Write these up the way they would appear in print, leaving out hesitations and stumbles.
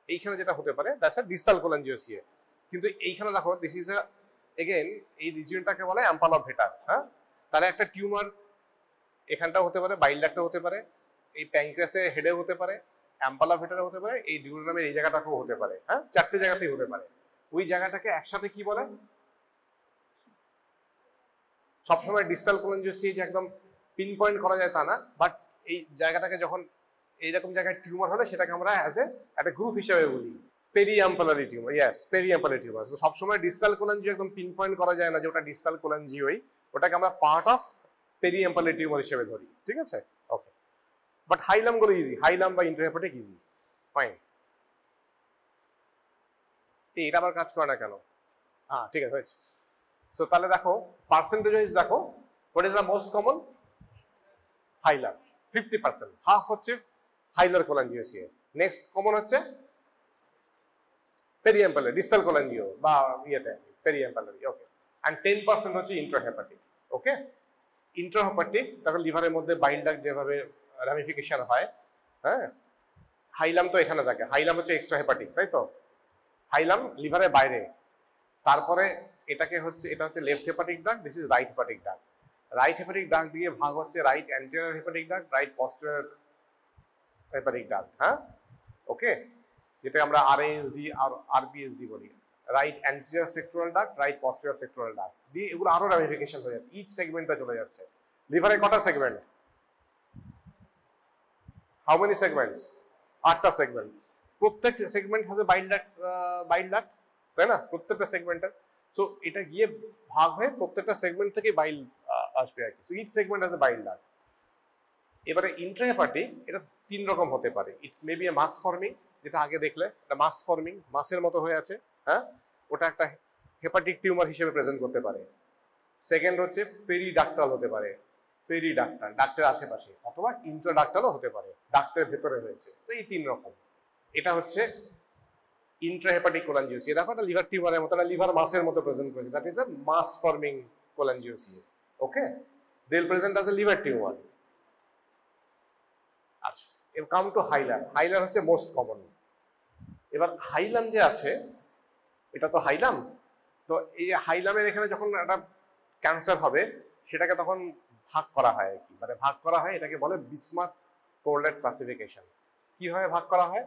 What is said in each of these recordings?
এইখানে যেটা হতে পারে দ্যাটস আ ডিস্টাল কোলাঞ্জিওসিয়া। কিন্তু এইখানে দেখো দিস ইজ আ এগেন এই রিজিয়নটাকে বলে অ্যাম্পল অফ ভেটার। হ্যাঁ, তাহলে একটা টিউমার এখানটাও হতে পারে, বাইল ডাক্টে হতে পারে, এই প্যানক্রিয়াসে হেডে হতে পারে, অ্যাম্পল অফ ভেটারে হতে পারে, এই ডিউরেনামের এই জায়গাটাকেও হতে পারে। হ্যাঁ, চারটে জায়গাতেই হতে পারে। ওই জায়গাটাকে একসাথে কি বলে? সবসময় ডিস্টাল কোলাঞ্জিওসিয়া যে একদম পিন পয়েন্ট করা যায় তা না, বাট এই জায়গাটাকে যখন এইরকম জায়গায় টিউমার হলে সেটাকে আমরা অ্যাজ এ একটা গ্রুপ হিসেবে বলি periampullary tumour. Yes, periampullary tumour. তো সবসময় ডিস্টাল কোলাঞ্জিও একদম পিন পয়েন্ট করা যায় না যে ওটা ডিস্টাল কোলাঞ্জিওই, ওটাকে আমরা পার্ট অফ পেরিঅ্যাম্পলারি টিউমার হিসেবে ধরি। ঠিক আছে, ওকে। বাট হাইলাম গুলো ইজি, হাইলাম বা ইন্ট্রাহেপাটিক ইজি, ফাইন। এটা আবার কাজ করে না কেন? হ্যাঁ, ঠিক আছে, হয়েছে। সো তাহলে দেখো পার্সেন্টেজ ওয়াইজ দেখো, what is the most common? Hilar 50%, half হচ্ছে হাইলার কোলাঞ্জিওসিয়া। নেক্সট কমন হচ্ছে পেরিঅ্যাম্পলারি, ডিস্টাল কোলাঞ্জিও বা ইয়েতে পেরিঅ্যাম্পলারি, ওকে। অ্যান্ড 10% হচ্ছে ইন্ট্রাহেপাটিক, ওকে। ইন্ট্রাহেপাটিক তখন লিভারের মধ্যে বাইল ডাক্ট যেভাবে রামিফিকেশন হয়, হ্যাঁ, হাইলাম তো এখানে থাকে, হাইলাম হচ্ছে এক্সট্রা হেপাটিক, তাই তো? হাইলাম লিভারের বাইরে, তারপরে এটাকে হচ্ছে, এটা হচ্ছে left hepatic duct, this is right hepatic duct. Right hepatic duct দিয়ে ভাগ হচ্ছে right anterior hepatic duct, right posterior hepatic duct. হ্যাঁ, ওকে, যেটা আমরা আরএএসডি আর আরবিএসডি বলি। Right anterior sectoral duct, right posterior sectoral duct দিয়ে এগুলো আরো রামিফিকেশন হয়ে যাচ্ছে, ইচ সেগমেন্টটা চলে যাচ্ছে। লিভারে কটা সেগমেন্ট? How many segments? 8টা সেগমেন্ট। প্রত্যেক সেগমেন্ট হচ্ছে বাইল ডাক্ট, তাই না? প্রত্যেকটা সেগমেন্টের। সো এটা গিয়ে ভাগ হয়ে প্রত্যেকটা সেগমেন্ট থেকে বাইল আসবে আর কি। So each segment has a bile duct. এবারে ইন্ট্রাহেপাটিক এটা 3 রকম হতে পারে। ইট may B A mass forming, যেটা আগে দেখলে এটা মাস ফর্মিং, মাসের মতো হয়ে আছে। হ্যাঁ, ওটা একটা হেপাটিক টিউমার হিসেবে প্রেজেন্ট করতে পারে। সেকেন্ড হচ্ছে পেরিডাক্টাল হতে পারে, পেরিডাক্টাল ডাক্টের আশেপাশে, অথবা ইন্ট্রাডাক্টালও হতে পারে, ডাক্টের ভেতরে হয়েছে। এই 3 রকম। এটা হচ্ছে ইন্ট্রাহেপাটিক কোলাঞ্জিওসিয়া। দেখো এটা লিভার টিউমারের মতো, লিভার মাসের মতো প্রেজেন্ট করেছে, that is a mass forming cholangio CA. Okay, they will present as a liver tumour. আচ্ছা, এবার কাম টু হাইলাম। হাইলাম হচ্ছে মোস্ট কমন। এবার হাইলাম যে আছে, এটা তো হাইলাম, তো এই হাইলামের এখানে যখন একটা ক্যান্সার হবে সেটাকে তখন ভাগ করা হয় আর কি, মানে ভাগ করা হয়, এটাকে বলে বিসমাথ কোরলেট ক্লাসিফিকেশন। কিভাবে ভাগ করা হয়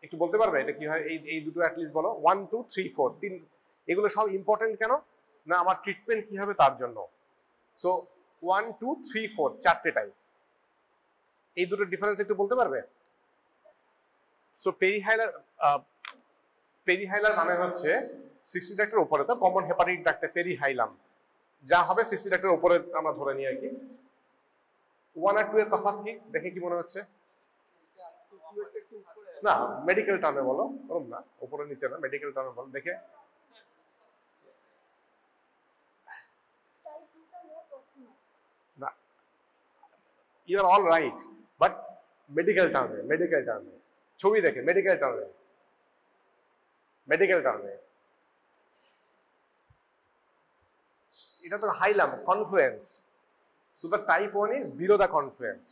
একটু বলতে পারবে? এটা কি হয়? এই দুটো অ্যাটলিস্ট বলো, 1 2 3 4, 3। এগুলো সব ইম্পর্টেন্ট কেন না, আমার ট্রিটমেন্ট কি হবে তার জন্য। সো 1 2 3 4 চারটে টাইপ। এই দুটো ডিফারেন্স একটু বলতে পারবে? সো পেরিহাইলার মানে হচ্ছে 60 ডাক্টের উপরে, তো কমন হেপাটিক ডাক্টে পেরিহাইলাম যা হবে 60 ডাক্টের উপরে আমরা ধরে নিই আর কি। 1 আর 2 এর তফাৎ কি দেখে কি মনে হচ্ছে? না, মেডিকেল টার্মে বলো, ওরকম না, উপরে নিচে না, মেডিকেল টার্মে বলো দেখে। না, you are all right, but medical টার্মে ছবি দেখে, মেডিকেল টার্মে এটা তো hilum confluence. So the type 1 is below the confluence.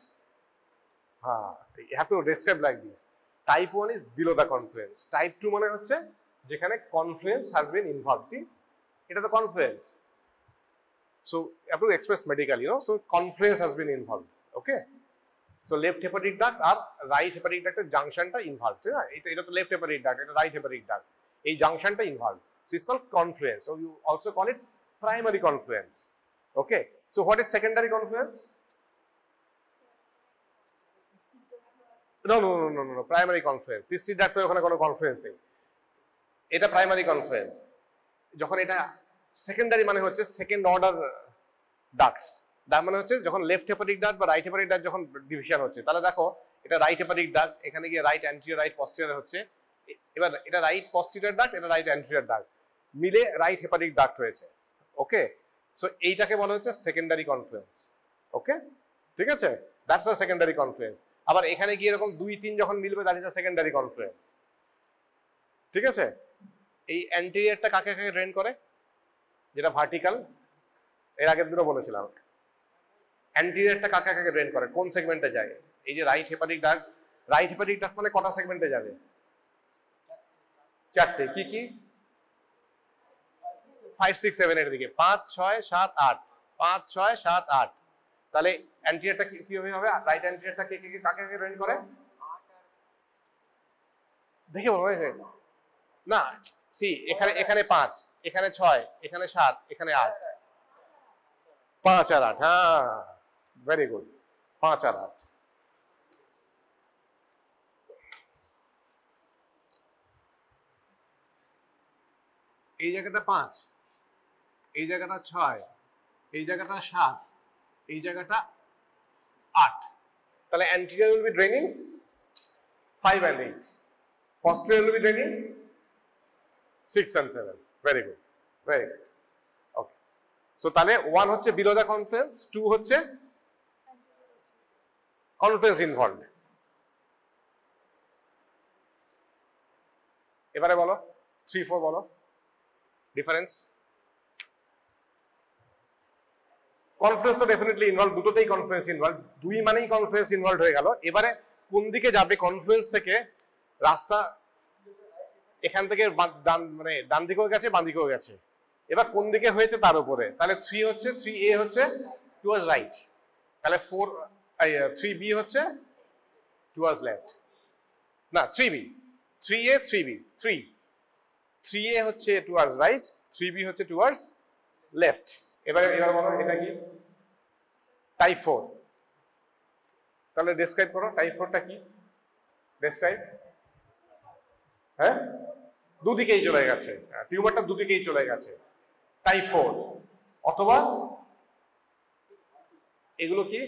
হ্যাঁ, you have to describe like this. Type 1 is below the confluence. Type 2 মানে হচ্ছে যেখানে confluence has been involved. See, এটা তো confluence. So you have to express medically, so confluence has been involved. Okay, so left hepatic duct R right hepatic ডাক্টের জাংশনটা involved, তাই না? এটা তো লেফট হেপাটিক ডাক্ট, এটা রাইট হেপাটিক ডাক্ট, এই জাংশনটা involved. So it's called confluence, so you also call it primary confluence. Okay, so what is secondary confluence? No no no no no, primary confluence. Cystic duct ওখানে কোনো confluence নেই, এটা primary confluence. যখন এটা secondary মানে হচ্ছে second order ducts, তার মানে হচ্ছে যখন লেফট হেপাটিক ডাক্ট বা রাইট হেপাটিক ডাক্ট যখন ডিভিশন হচ্ছে, তাহলে দেখো এটা রাইট হেপাটিক ডাক্ট, এখানে গিয়ে রাইট অ্যান্টেরিয়র রাইট পস্টেরিয়র হচ্ছে, এবার এটা রাইট পস্টেরিয়র ডাক্ট, এটা রাইট অ্যান্টেরিয়র ডাক্ট, মিলে রাইট হেপাটিক ডাক্ট হয়েছে। ওকে, সো এইটাকে বলা হচ্ছে সেকেন্ডারি কনফ্লুয়েন্স। ওকে, ঠিক আছে, দ্যাটস আ সেকেন্ডারি কনফ্লুয়েন্স। আবার এখানে গিয়ে এরকম 2 3 যখন মিলবে, that is a secondary confluence. ঠিক আছে, এই অ্যান্টেরিয়রটা কাকে কাকে ড্রেন করে? যেটা ভার্টিক্যাল, এর আগের দিনও বলেছিলাম। অ্যান্টেরিয়রটা কাকে কাকে ড্রেন করে, কোন সেগমেন্টে যায়? এই যে right hepatic duct right hepatic duct মানে কটা সেগমেন্টে যাবে? চারটে। কি কি? 5 6 7 এর দিকে 5 6 7 8 5 6 7 8। তাহলে অ্যান্টিরিয়রটা কিভাবে হবে? রাইট অ্যান্টিরিয়রটা কাকে জয়েন করে? দেখে বলো না, সি এখানে 5, এখানে 6, এখানে 7, এখানে 8, 5 আর 8। হ্যাঁ, ভেরি গুড, 5 আর 8। এই জায়গাটা 5, এই জায়গাটা 6, এই জায়গাটা 7, এই জায়গাটা 8। তাহলে anterior will be draining 5 and 8, posterior will be draining 6 and 7. Very good, very good. Okay, so তাহলে 1 হচ্ছে below the confluence, 2 হচ্ছে confluence involved। এবারে বলো 3 4 বলো ডিফারেন্স। কনফ্লুয়েন্স তো ডেফিনেটলি ইনভলভ, দুটোতেই কনফ্লুয়েন্স ইনভলভ, দুই মানেই কনফ্লুয়েন্স ইনভলভ হয়ে গেল। এবারে কোন দিকে যাবে কনফ্লুয়েন্স থেকে? রাস্তা এখান থেকে মানে ডান দিকেও গেছে, বাম দিকেও গেছে, এবার কোন দিকে হয়েছে তার উপরে। তাহলে 3A হচ্ছে টুয়ার্ডস রাইট, তাহলে 3B হচ্ছে টুয়ার্ডস লেফট, না 3A হচ্ছে টুয়ার্ডস রাইট, 3B হচ্ছে টুয়ার্ডস লেফট। এবার বলো এটা কি? টাইপ 4। তাহলে ডেসক্রাইব করো টাইপ 4টা কি? ডেসক্রাইব। হ্যাঁ, দুদিকেই চলে গেছে, টিউমারটা দুদিকেই চলে গেছে, টাইপ 4। অথবা এগুলো কি?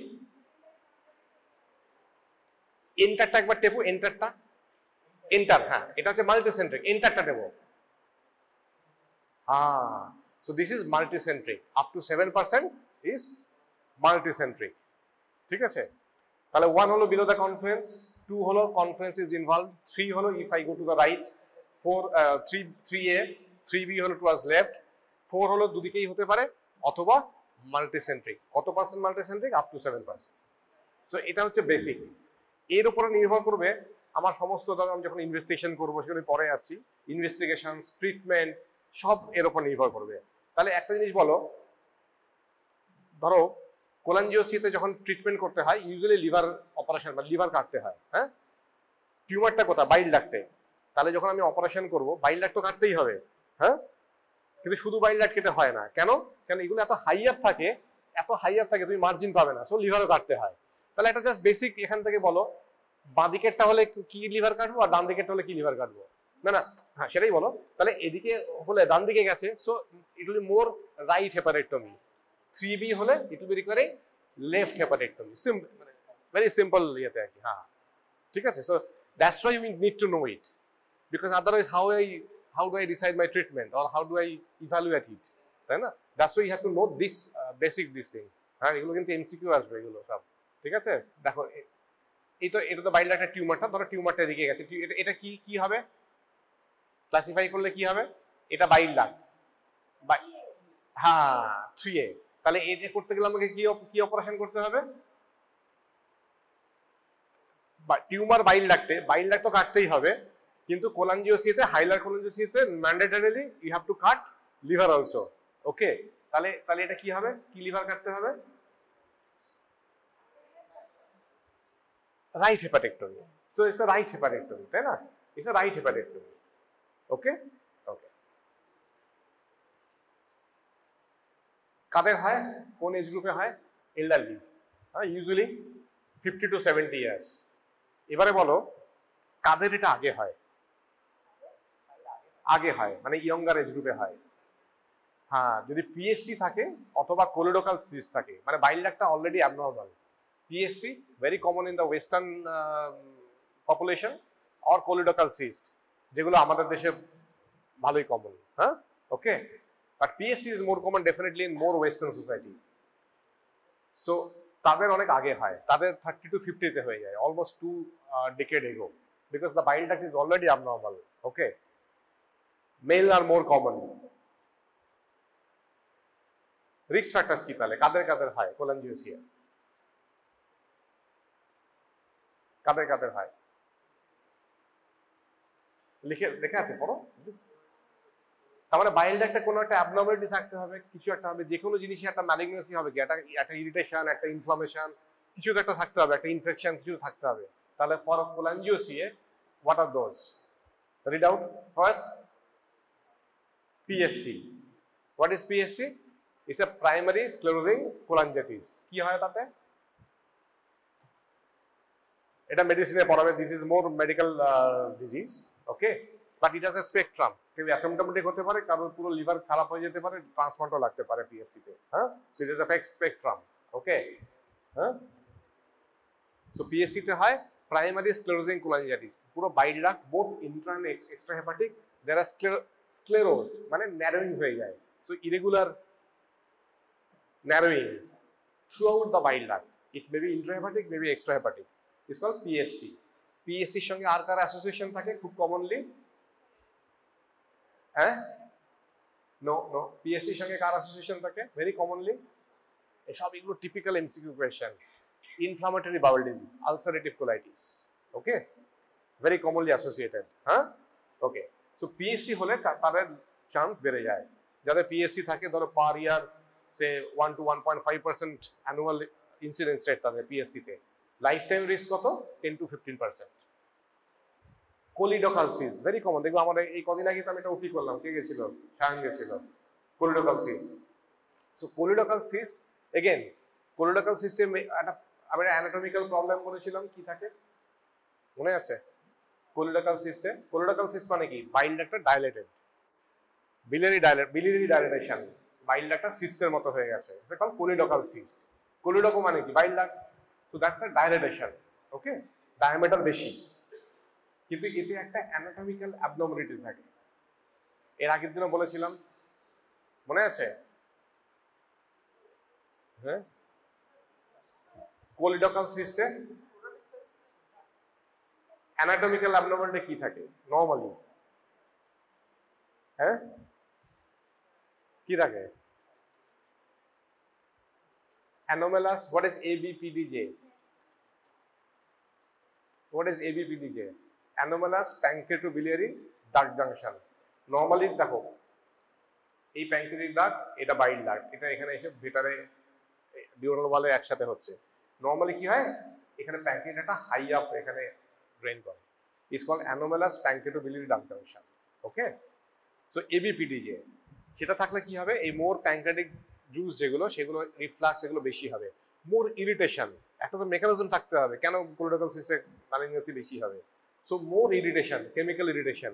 এন্টারটা একবার টেপো, এন্টারটা, এন্টার। হ্যাঁ, এটা হচ্ছে মাল্টিসেন্ট্রিক, এন্টারটা দেবো। হ্যাঁ, so this is multicentric, up to 7% is multicentric। ঠিক আছে, তাহলে 1 হলো below the confluence, 2 হলো confluence is involved, 3 হলো if I go to the right, 3A, 3B হলো towards left, 4 হলো দুদিকেই হতে পারে, অথবা মাল্টিসেন্ট্রিক। কত percent multicentric? Up to 7%। So এটা হচ্ছে বেসিক। এর উপরে নির্ভর করবে আমার সমস্ত, ধরো আমি যখন ইনভেস্টিগেশন করবো, সেখানে পরে আসছি, ইনভেস্টিগেশন, ট্রিটমেন্ট সব এর উপর নির্ভর করবে। তাহলে একটা জিনিস বলো, ধরো কোলাঞ্জিওসিতে যখন ট্রিটমেন্ট করতে হয়, ইউজুয়ালি লিভার অপারেশন বা লিভার কাটতে হয়। হ্যাঁ, টিউমারটা কোথায়? বাইল ডাক্টে। তাহলে যখন আমি অপারেশন করব, বাইল ডাক্ট তো কাটতেই হবে। হ্যাঁ, কিন্তু শুধু বাইল ডাক্ট কেটে হয় না। কেন? এগুলো এত হাইয়ার থাকে, তুমি মার্জিন পাবে না, সো লিভারও কাটতে হয়। তাহলে এটা জাস্ট বেসিক, এখান থেকে বলো বাঁ দিকেরটা হলে কি লিভার কাটবো, আর ডান দিকেরটা হলে কি লিভার কাটবো? না, হ্যাঁ সেটাই বলো। তাহলে এদিকে হলে ডান দিকে গেছে, so it will be more right hepatectomy. 3B হলে it will be requiring left hepatectomy. মানে ভেরি সিম্পল ইয়েতে আর কি। হ্যাঁ, ঠিক আছে। So that's why we need to know it, because otherwise how do I decide my treatment, or how do I evaluate it, তাই না? That's why you have to know this basic this thing. হ্যাঁ, এগুলো কিন্তু MCQ আসবে এগুলো সব। ঠিক আছে, দেখো এটা তো বাইল ডাক্টের টিউমারটা, ধরো টিউমারটা এদিকে গেছে, এটা কি হবে? ক্লাসিফাই করলে কি হবে? এটা বাইল ডাক্ট, হ্যাঁ 3A। তাহলে এটা করতে গেলে আমাকে কি অপারেশন করতে হবে? টিউমার বাইল ডাক্ট তো কাটতেই হবে, কিন্তু কোলাঞ্জিওসিতে, হাইলার কোলাঞ্জিওসিতে mandatorily you have to cut liver also. Okay, তাহলে এটা কি হবে? কি লিভার কাটতে হবে? Right hepatectomy. So it's a right hepatectomy, তাই না? It's a right হেপাটেক্টমি। ওকে, কাদের হয়? কোন এজ গ্রুপে হয়? এল্ডারলি। হ্যাঁ, ইউজুয়ালি 50 to 70 ইয়ার্স। এবারে বলো কাদের এটা আগে হয়? মানে ইয়ঙ্গার এজ গ্রুপে হয়। হ্যাঁ, যদি পিএসসি থাকে অথবা কোলোডোকাল সিস্ট থাকে, মানে বাইল ডাক্টটা অলরেডি অ্যাবনর্মাল। পিএসসি very common in the western population, or choledochal cyst, যেগুলো আমাদের দেশে ভালোই কমন। হ্যাঁ, ওকে, বাট পিএসসি is more common definitely in more western society. So তাদের অনেক আগে হয়, তাদের 30 to 50-তে হয়ে যায়, almost 2 decade ago, because the bile duct is already abnormal. Okay, male are more common. Risk factors কি তাহলে? কাদের হয় কোলাঞ্জিওসিয়া? কাদের হয়? লেখা আছে পড়ো। তার মানে বাইল ডাক্টে কোনো একটা অ্যাবনর্মালিটি থাকতে হবে, কিছু একটা হবে, যে কোনো জিনিসে একটা ম্যালিগনেন্সি হবে, কি একটা ইরিটেশন, একটা ইনফ্লামেশন, কিছু তো একটা থাকতে হবে, একটা ইনফেকশন কিছু থাকতে হবে। তাহলে for cholangio CA what are those? Read out first PSC। What is PSC? It's a primary sclerosing cholangitis. কি হয় তাতে? এটা মেডিসিনে পড়াবে, this is more medical disease, okay, but it has a spectrum. কেউ অ্যাসিম্পটোমেটিক হতে পারে, কারোর পুরো লিভার খারাপ হয়ে যেতে পারে, ট্রান্সপ্লান্টও লাগতে পারে PSC তে, হ্যাঁ। So it is a spectrum, okay, হ্যাঁ। সো PSC তে হয় প্রাইমারি স্ক্লেরোজিং কোলাঞ্জাইটিস, পুরো bile duct both intra and extra hepatic there are sclerosed, মানে ন্যারোইং হয়ে যায়। So irregular narrowing throughout the bile duct. It may be intrahepatic, may be extrahepatic. It's called PSC. PSC এর সঙ্গে আর কার association থাকে খুব commonly? হ্যাঁ, no PSC এর সঙ্গে কার অ্যাসোসিয়েশন থাকে ভেরি কমনলি? এসব এগুলো typical MCQ question. Inflammatory bowel disease, ulcerative colitis, okay, very commonly associated, হ্যাঁ, ওকে। সো PSC হলে তাদের চান্স বেড়ে যায়। যাদের PSC থাকে ধরো পার ইয়ার সে 1 to 1.5% অ্যানুয়াল ইনসিডেন্স রেট তাদের PSC তে। লাইফ টাইম রিস্ক কত? 10 to 15%। কোলিডোকাল সিস্ট ভেরি কমন, দেখবো আমাদের এই কদিন আগে তো আমি এটা উটি করলাম, কে গেছিল? সায়ন গেছিল। কোলিডোকাল cyst. So choledochal cyst again, কোলিডোকাল সিস্টে আমরা অ্যানাটমিক্যাল প্রবলেম বলেছিলাম, কি থাকে মনে আছে? কোলিডোকাল সিস্টে, কোলিডোকাল সিস্ট মানে কি? বাইল ডাক্টটা ডাইলেটেড, বিলিয়ারি ডাইলেটেশন, বাইল ডাক্টটা সিস্টের মতো হয়ে গেছে, ইটস কল্ড কোলিডোকাল সিস্ট। কোলিডোকো মানে কি? বাইল duct, so that's a dilatation, okay, diameter বেশি, কিন্তু এতে একটা অ্যানাটমিক্যাল অ্যাবনর্মালিটি থাকে। এর আগের দিনও বলেছিলাম, মনে আছে? হ্যাঁ, কোলিডোকাল সিস্টে অ্যানাটমিক্যাল অ্যাবনর্মালিটি কি থাকে নরমালি? হ্যাঁ, কি থাকে? anomalous. What is ABPDJ? What is ABPDJ? Anomalous pancreatobiliary duct junction. Normally দেখো এই প্যানক্রিয়াটিক ডাক্ট, এটা বাইল ডাক্ট, এটা এখানে এসে ভিতরে ডিউরাল ওয়ালে একসাথে হচ্ছে। নরমালি কি হয়, এখানে প্যানক্রিয়াটা হাই আপ এখানে ড্রেন করে, is called anomalous pancreatobiliary duct junction, okay. So ABPDJ সেটা থাকলে কি হবে, এই মোর প্যানক্রিয়াটিক জুস যেগুলো, সেগুলো রিফ্লাক্স এগুলো বেশি হবে, মোর ইরিটেশন, একটা তো মেকানিজম থাকতে হবে কেন কোলিডোকাল সিস্টে ম্যালিগনেন্সি বেশি হবে। So more irritation, chemical irritation,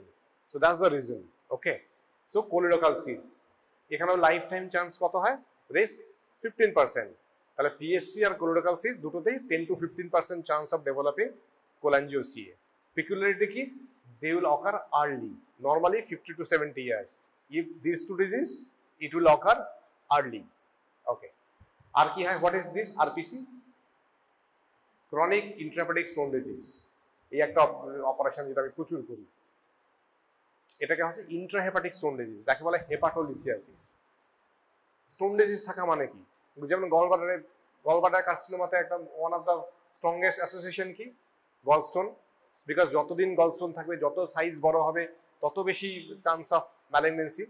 so that's the reason, okay. So choledochal cyst এখানেও লাইফ টাইম চান্স কত হয়? রিস্ক 15%। তাহলে PSC আর কোলিডোকাল সিস্ট দুটোতেই 10 to 15% chance of developing cholangio CA. Peculiarity কি? They will occur early, normally 50 to 70 years. If these two disease, it will occur early, okay. আর কি হয়? What is this? RPC, chronic intrahepatic stone disease। এই একটা operation যেটা আমি প্রচুর করি, এটাকে হচ্ছে ইন্ট্রাহেপাটিক স্টোন ডিজিজ, যাকে বলে হেপাটোলিথিয়াসিস। স্টোন ডিজিজ থাকা মানে কি? যেমন গলব্লাডার কার্সিনোমাতে একটা one of the strongest association কি? গলস্টোন। বিকজ যতদিন গলস্টোন থাকবে, যত সাইজ বড় হবে, তত বেশি চান্স অফ ম্যালিগনেন্সি।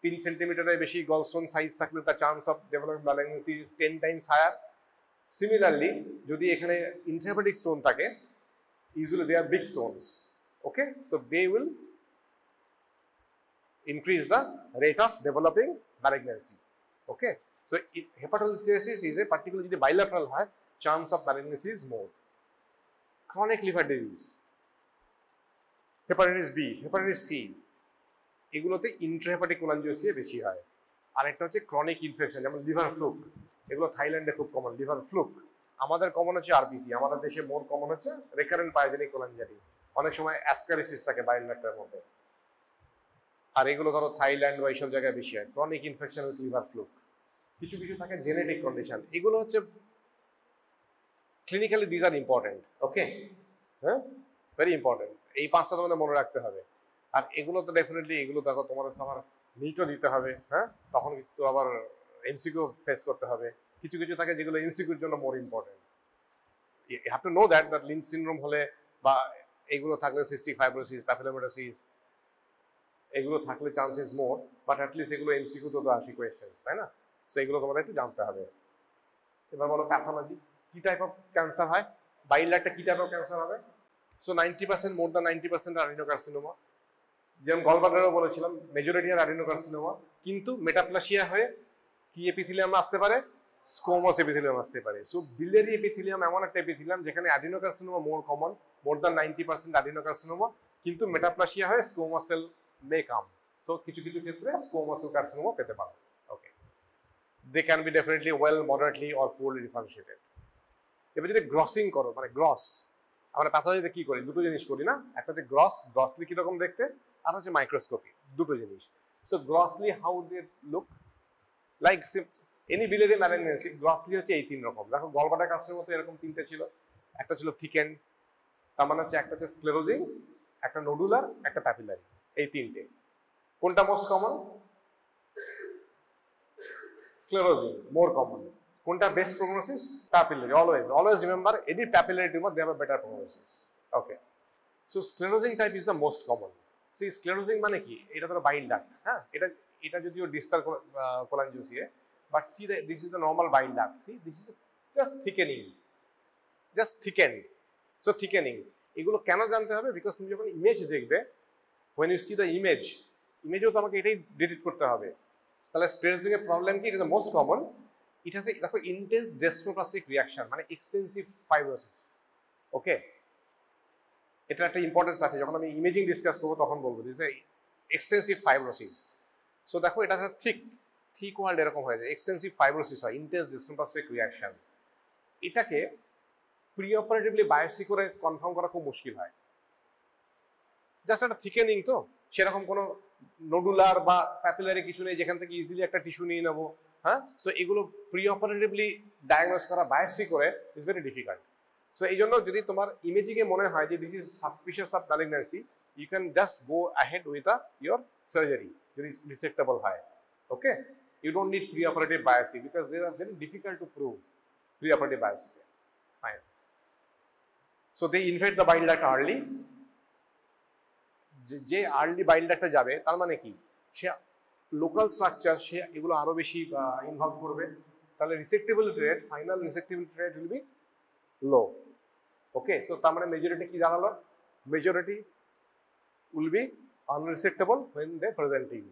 3 সেন্টিমিটারের বেশি গলস্টোন সাইজ থাকলে তার chance of developing malignancy is 10 times higher. Similarly যদি এখানে ইন্ট্রাহেপাটিক স্টোন থাকে, usually they are big stones, okay, so they will increase the rate of developing malignancy, okay. So hepatolithiasis is a particularly bilateral high chance of malignancy is more. Chronic liver disease, hepatitis B, hepatitis C, এগুলোতে intrahepatic কোলাঞ্জিওসিয়া বেশি হয়। আরেকটা হচ্ছে chronic infection, যেমন liver fluke, এগুলো থাইল্যান্ডে খুব common, liver fluke. আমাদের কমন হচ্ছে RPC, আমাদের দেশে মোর কমন হচ্ছে রেকারেন্ট পায়োজেনিক কোলাঞ্জাইটিস। অনেক সময় অ্যাসকারিসিস থাকে বাইল ডাক্টের মধ্যে, আর এগুলো ধরো থাইল্যান্ড বা এইসব জায়গায় বেশি হয়। Chronic infection with liver fluke. কিছু কিছু থাকে জেনেটিক কন্ডিশন, এগুলো হচ্ছে ক্লিনিক্যালি দিজ আর ইম্পর্টেন্ট, ওকে, হ্যাঁ, ভেরি ইম্পর্টেন্ট। এই 5টা তোমাদের মনে রাখতে হবে। আর এগুলো তো ডেফিনেটলি, এগুলো দেখো তোমার নিটও দিতে হবে, হ্যাঁ, তখন কিন্তু আবার MCQ ফেস করতে হবে। কিছু কিছু থাকে যেগুলো MCQর জন্য more important. You have to know that Lynch syndrome হলে বা এগুলো থাকলে সিস্টিক ফাইব্রোসিস, প্যাপিলোমেটাসিস, এগুলো থাকলে চান্সেস মোর, বাট অ্যাটলিস্ট এগুলো এমসিকিউ তো আসি কোয়েশ্চেন্স, তাই না? সো এগুলো তোমাদের একটু জানতে হবে। এবার বলো প্যাথোলজি, কি টাইপ অফ ক্যান্সার হয়, বাইল ডাক্টে কি টাইপ অফ ক্যান্সার হবে? সো 90%, মোর দ্যান 90% অ্যাডিনোকার্সিনোমা, যেমন গলব্লাডারও বলেছিলাম মেজরিটি আর অ্যাডিনোকার্সিনোমা, কিন্তু মেটাপ্লাসিয়া হয়ে কি এপিথেলিয়াম আসতে পারে, স্কোমাস এপিথেলিয়াম আসতে পারে। সো বিলিয়ারি এপিথেলিয়াম এমন একটা এপিথেলিয়াম যেখানে adenocarcinoma more common, more than 90% adenocarcinoma, কিন্তু মেটাপ্লাসিয়া হয়ে squamous cell may come. So কিছু কিছু ক্ষেত্রে স্কোমাস সেল কার্সিনোমা পেতে পারো। Okay, they can be definitely well, moderately or poorly differentiated. এবার যদি গ্রসিং করো, মানে গ্রস, আমরা প্যাথোলজিতে কি করি, দুটো জিনিস করি না, একটা হচ্ছে গ্রসলি কিরকম দেখতে, আর হচ্ছে মাইক্রোস্কোপি, দুটো জিনিস। So grossly how they look like any biliary malignancy, grossly হচ্ছে এই তিন রকম। দেখো গলব্লাডার কার্সের মতো এরকম তিনটে ছিল, একটা ছিল থিকেন্ড, তার মানে হচ্ছে একটা হচ্ছে স্ক্লেরোজিং, একটা নোডুলার, একটা প্যাপিলারি, এই তিনটে। কোনটা most common? Sclerosing more common. কোনটা best prognosis? Papillary. Always remember, any papillary tumour they have a better prognosis. Okay, so sclerosing type is the most common. সেই স্ক্লেরোজিং মানে কি, এটা তো বাইল ডাক্ট, হ্যাঁ, এটা যদিও distal cholangio CA, but see this is the normal bile duct, see this is just thickening, just thickened. So thickening, এগুলো কেন জানতে হবে? বিকজ তুমি যখন ইমেজ দেখবে, when you see the image, ইমেজেও তো আমাকে এটাই ডিটেক্ট করতে হবে। তাহলে স্ক্লেরোজিং এর প্রবলেম কি? It is the most common. It has, দেখো, ইন্টেন্স ডেসমোপ্লাস্টিক রিয়াকশন, মানে এক্সটেন্সিভ ফাইব্রোসিস। ওকে, এটা একটা ইম্পর্টেন্স আছে, যখন আমি ইমেজিং ডিসকাস করবো তখন বলবো দিস এক্সটেন্সিভ ফাইব্রোসিস। সো দেখো এটা থিক ওয়ার্ল্ড এরকম হয়ে যায়, এক্সটেন্সিভ ফাইব্রোসিস হয়, ইন্টেন্স ডেসমোপ্লাস্টিক রিয়াকশন। এটাকে প্রি অপারেটিভলি বায়োপসি করে কনফার্ম করা খুব মুশকিল হয়। জাস্ট একটা থিকেনিং, তো সেরকম কোনো নোডুলার বা প্যাপিলারি কিছু নেই যেখান থেকে ইজিলি একটা টিস্যু নিয়ে নেবো, হ্যাঁ। সো এগুলো প্রি অপারেটিভলি ডায়াগনোস করা বায়োপসি করে ইজ ভেরি ডিফিকাল্ট। সো এই জন্য যদি তোমার ইমেজিংয়ে মনে হয় যে this is suspicious of malignancy, you can just go ahead with your surgery যদি ডিসেক্টেবল হয়। Okay, you don't need pre operative biopsy because they are very difficult to prove pre operative biopsy. Fine. So they invade the bile duct early. যে early bile ডাক্টে যাবে তার মানে কি, সে local structure, সে এগুলো আরো বেশি ইনভলভ করবে, তাহলে resectability rate, final resectability rate will be low. Okay, so তার মানে মেজরিটি কি দাঁড়ালো? Majority will be unresectable when they presenting।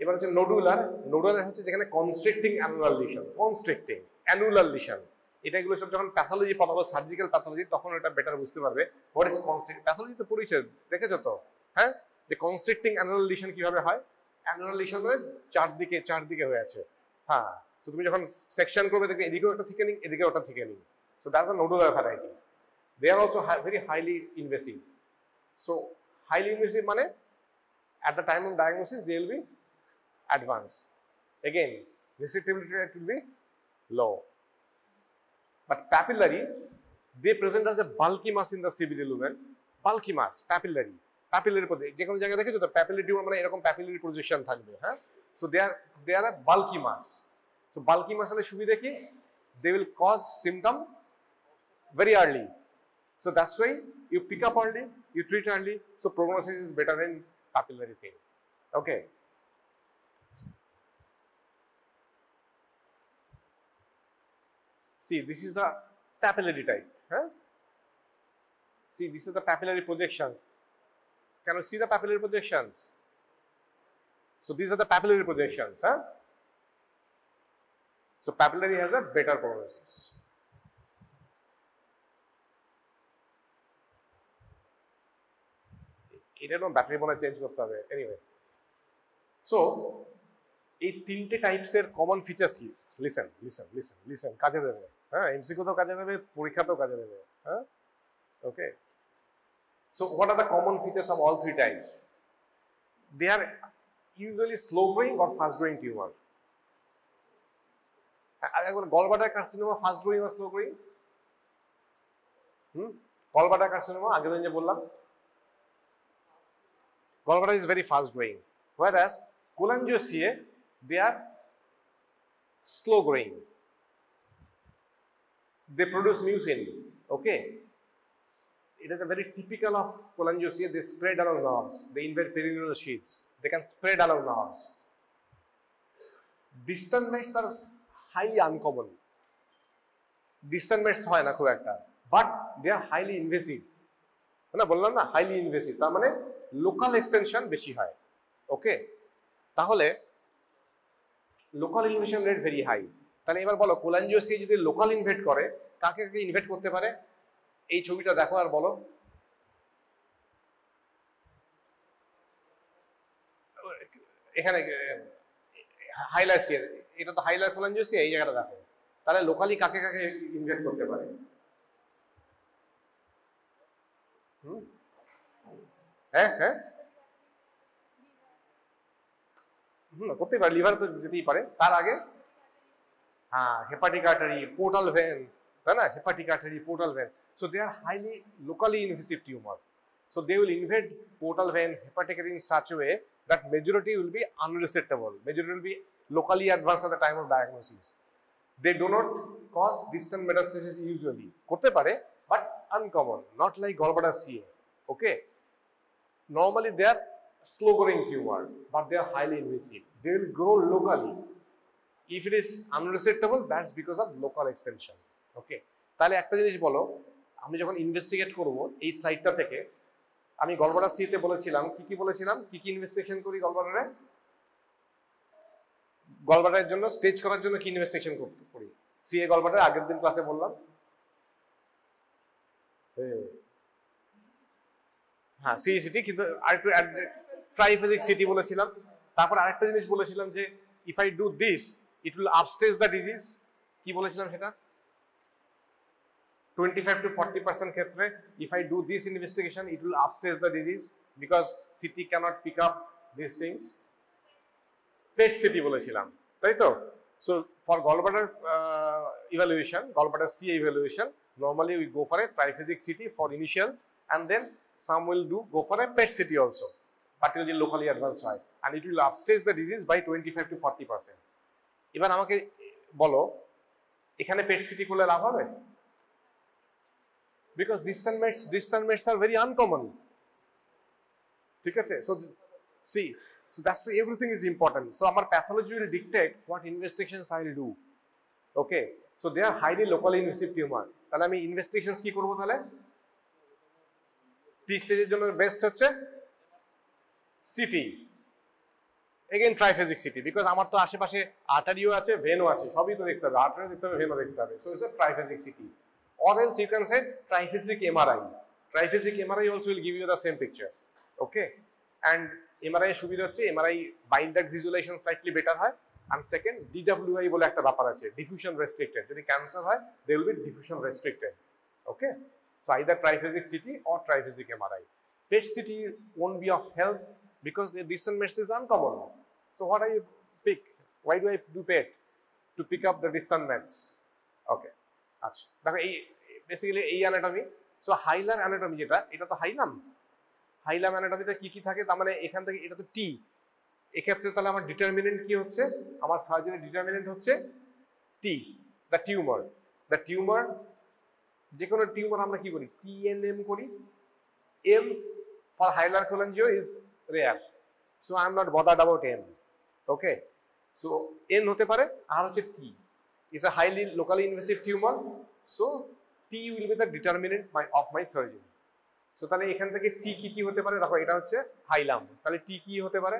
এবার হচ্ছে নোডুলার। নোডুলার হচ্ছে যেখানে constricting annular lesion, constricting annular lesion. এগুলো সব যখন প্যাথোলজি পড়াবো, সার্জিক্যাল প্যাথোলজি, তখন এটা বেটার বুঝতে পারবে হোয়াট ইজ কনস্ট্রিক্ট। প্যাথোলজি তো পরিচয় দেখেছো তো, হ্যাঁ, যে কনস্ট্রিক্টিং অ্যানুলার লিশন কিভাবে হয়। অ্যানুলার লিশন মানে চারদিকে হয়ে আছে, হ্যাঁ। সো তুমি যখন সেকশন করবে দেখবে এদিকেও একটা থিকেনিং, এদিকেও একটা thickening. So that's a nodular variety. They are also very highly invasive. So highly invasive মানে at the time of diagnosis they will be advanced. Again, resectability rate will be low. But papillary, they present as a bulky mass in the CBD lumen. Bulky mass, papillary যে কোনো জায়গায় দেখেছো তো papillary tumour মানে এরকম papillary projection থাকবে, হ্যাঁ। So they are a bulky mass. So bulky mass হলে সুবিধা কি, they will cause symptom very early. So that's why you pick up early, you treat early, so prognosis is better in papillary thing. Okay. See, this is the papillary type, huh? See, this is the papillary projections. Can you see the papillary projections? So these are the papillary projections, huh? So papillary has a better prognosis. এটা না battery মনে change করতে হবে। Anyway, so এই তিনটে টাইপসের common features কি? Listen, কাজে দেবে, হ্যাঁ, এমসিকিউ তো কাজে দেবে, পরীক্ষাতেও কাজে দেবে, হ্যাঁ। Okay, so what are the common features of all three types? They are usually slow growing or fast growing tumour. Gallbladder carcinoma fast growing or slow growing? Gallbladder carcinoma আগের দিন যে বললাম, gallbladder is very fast growing, whereas cholangiosia, they are slow growing. They produce mucin. Okay, it is a very typical of cholangiosia. They spread along nerves. They invade perineal sheaths. They can spread along nerves. Distant mets are highly uncommon. Distant mets হয় না খুব একটা, but they are highly invasive. না বললাম না highly invasive, তার মানে local extension বেশি হয়। ওকে, তাহলে local invasion rate very high. তাহলে এবার বলো কোলাঞ্জিওসিয়া যদি লোকাল ইনভেট করে, কাকে কাকে ইনভেট করতে পারে? এই ছবিটা দেখো আর বলো। এখানে হাইলাইট, এটা তো হাইলার কোলাঞ্জিওসিয়া, এই জায়গাটা দেখো। তাহলে লোকালি কাকে কাকে ইনভেট করতে পারে? হ্যাঁ হ্যাঁ করতেই পারে, লিভার তো যেতেই পারে। তার আগে হ্যাঁ হেপাটিক আর্টারি, পোর্টাল ভেন, তাই না? Hepatic artery, portal when. So they are highly locally invasive tumor. So they will invade portal vein, hepatic artery in such a way that majority will be unresectable. Majority will be locally advanced at the time of diagnosis. They do not cause distant metastasis usually. করতে পারে, but uncommon, not like gallbladder CA. Okay. Normally they are slow growing tumor, but they are highly invasive. They will grow locally. If it is unresectable, that's because of local extension. Okay. তাহলে একটা জিনিস বলো, আমি যখন investigate করব এই স্লাইডটা থেকে, আমি গলব্লাডার সিতে বলেছিলাম কি বলেছিলাম, কি ইনভেস্টিগেশন করি গলব্লাডারে? গলব্লাডারের জন্য স্টেজ করার জন্য কি ইনভেস্টিগেশন করি? সিএ গলব্লাডার আগের দিন ক্লাসে বললাম। হ্যাঁ সিইসিটি, কিন্তু আরেকটু ট্রাইফেজিক সিটি বলেছিলাম। তারপর আরেকটা জিনিস বলেছিলাম যে if I do this it will upstage the disease. কি বলেছিলাম সেটা? 25 to 40% ক্ষেত্রে if I do this investigation it will upstage the disease because CT cannot pick up these things. PET CT বলেছিলাম, তাই তো? So for gallbladder evaluation, gallbladder CA evaluation, normally we go for a triphasic CT for initial, and then some will go for a PET CT also, particularly locally advanced হয়, and it will upstage the disease by 25 to 40%. এবার আমাকে বলো এখানে PET CT করলে লাভ হবে? Because distant mets are very uncommon. ঠিক আছে? So see, so that's why everything is important. So our pathology will dictate what investigations I will do. Okay, so they are highly locally invasive tumor. তাহলে আমি investigations কি করব? তাহলে টি স্টেজের জন্য best হচ্ছে সিটি, এগেইন ট্রাইফেজিক সিটি, বিকজ আমার তো আশেপাশে আর্টারিও আছে, ভেনও আছে, সবই তো দেখতে হবে, আর্টারিও দেখতে হবে, ভেনও দেখতে হবে। So it's a triphasic CT. Or else you can say triphasic MRI. Triphasic MRI also will give you the same picture. Okay, and MRI সুবিধা হচ্ছে MRI bile duct visualization slightly better হয়, and second DWI বলে একটা ব্যাপার আছে, diffusion restricted. যদি cancer হয় they will be diffusion restricted. Okay, so either triphasic CT or triphasic MRI. PET CT won't be of help because the distant mets is uncommon. So what do you pick? Why do I do PET? To pick up the distant mets. Okay. আচ্ছা দেখো এই basically এই anatomy. So হাইলার anatomy যেটা, এটা তো হাইলাম। হাইলাম অ্যানাটমিতে কি কি থাকে? তার মানে এখান থেকে এটা তো টি, এক্ষেত্রে তাহলে আমার ডিটারমিনেন্ট কি হচ্ছে? আমার সার্জারি ডিটারমিনেন্ট হচ্ছে T, the tumour. The tumour, যে কোনো টিউমার আমরা কি করি? TNM করি। M for hilar cholangio is rare, so I am not bothered about M. Okay, so N হতে পারে, আর হচ্ছে T is a highly locally invasive tumor, so T will be the determinant of my surgery. So তাহলে এখান থেকে T কি হতে পারে? দেখো এটা হচ্ছে হাইলাম, তাহলে T কি হতে পারে?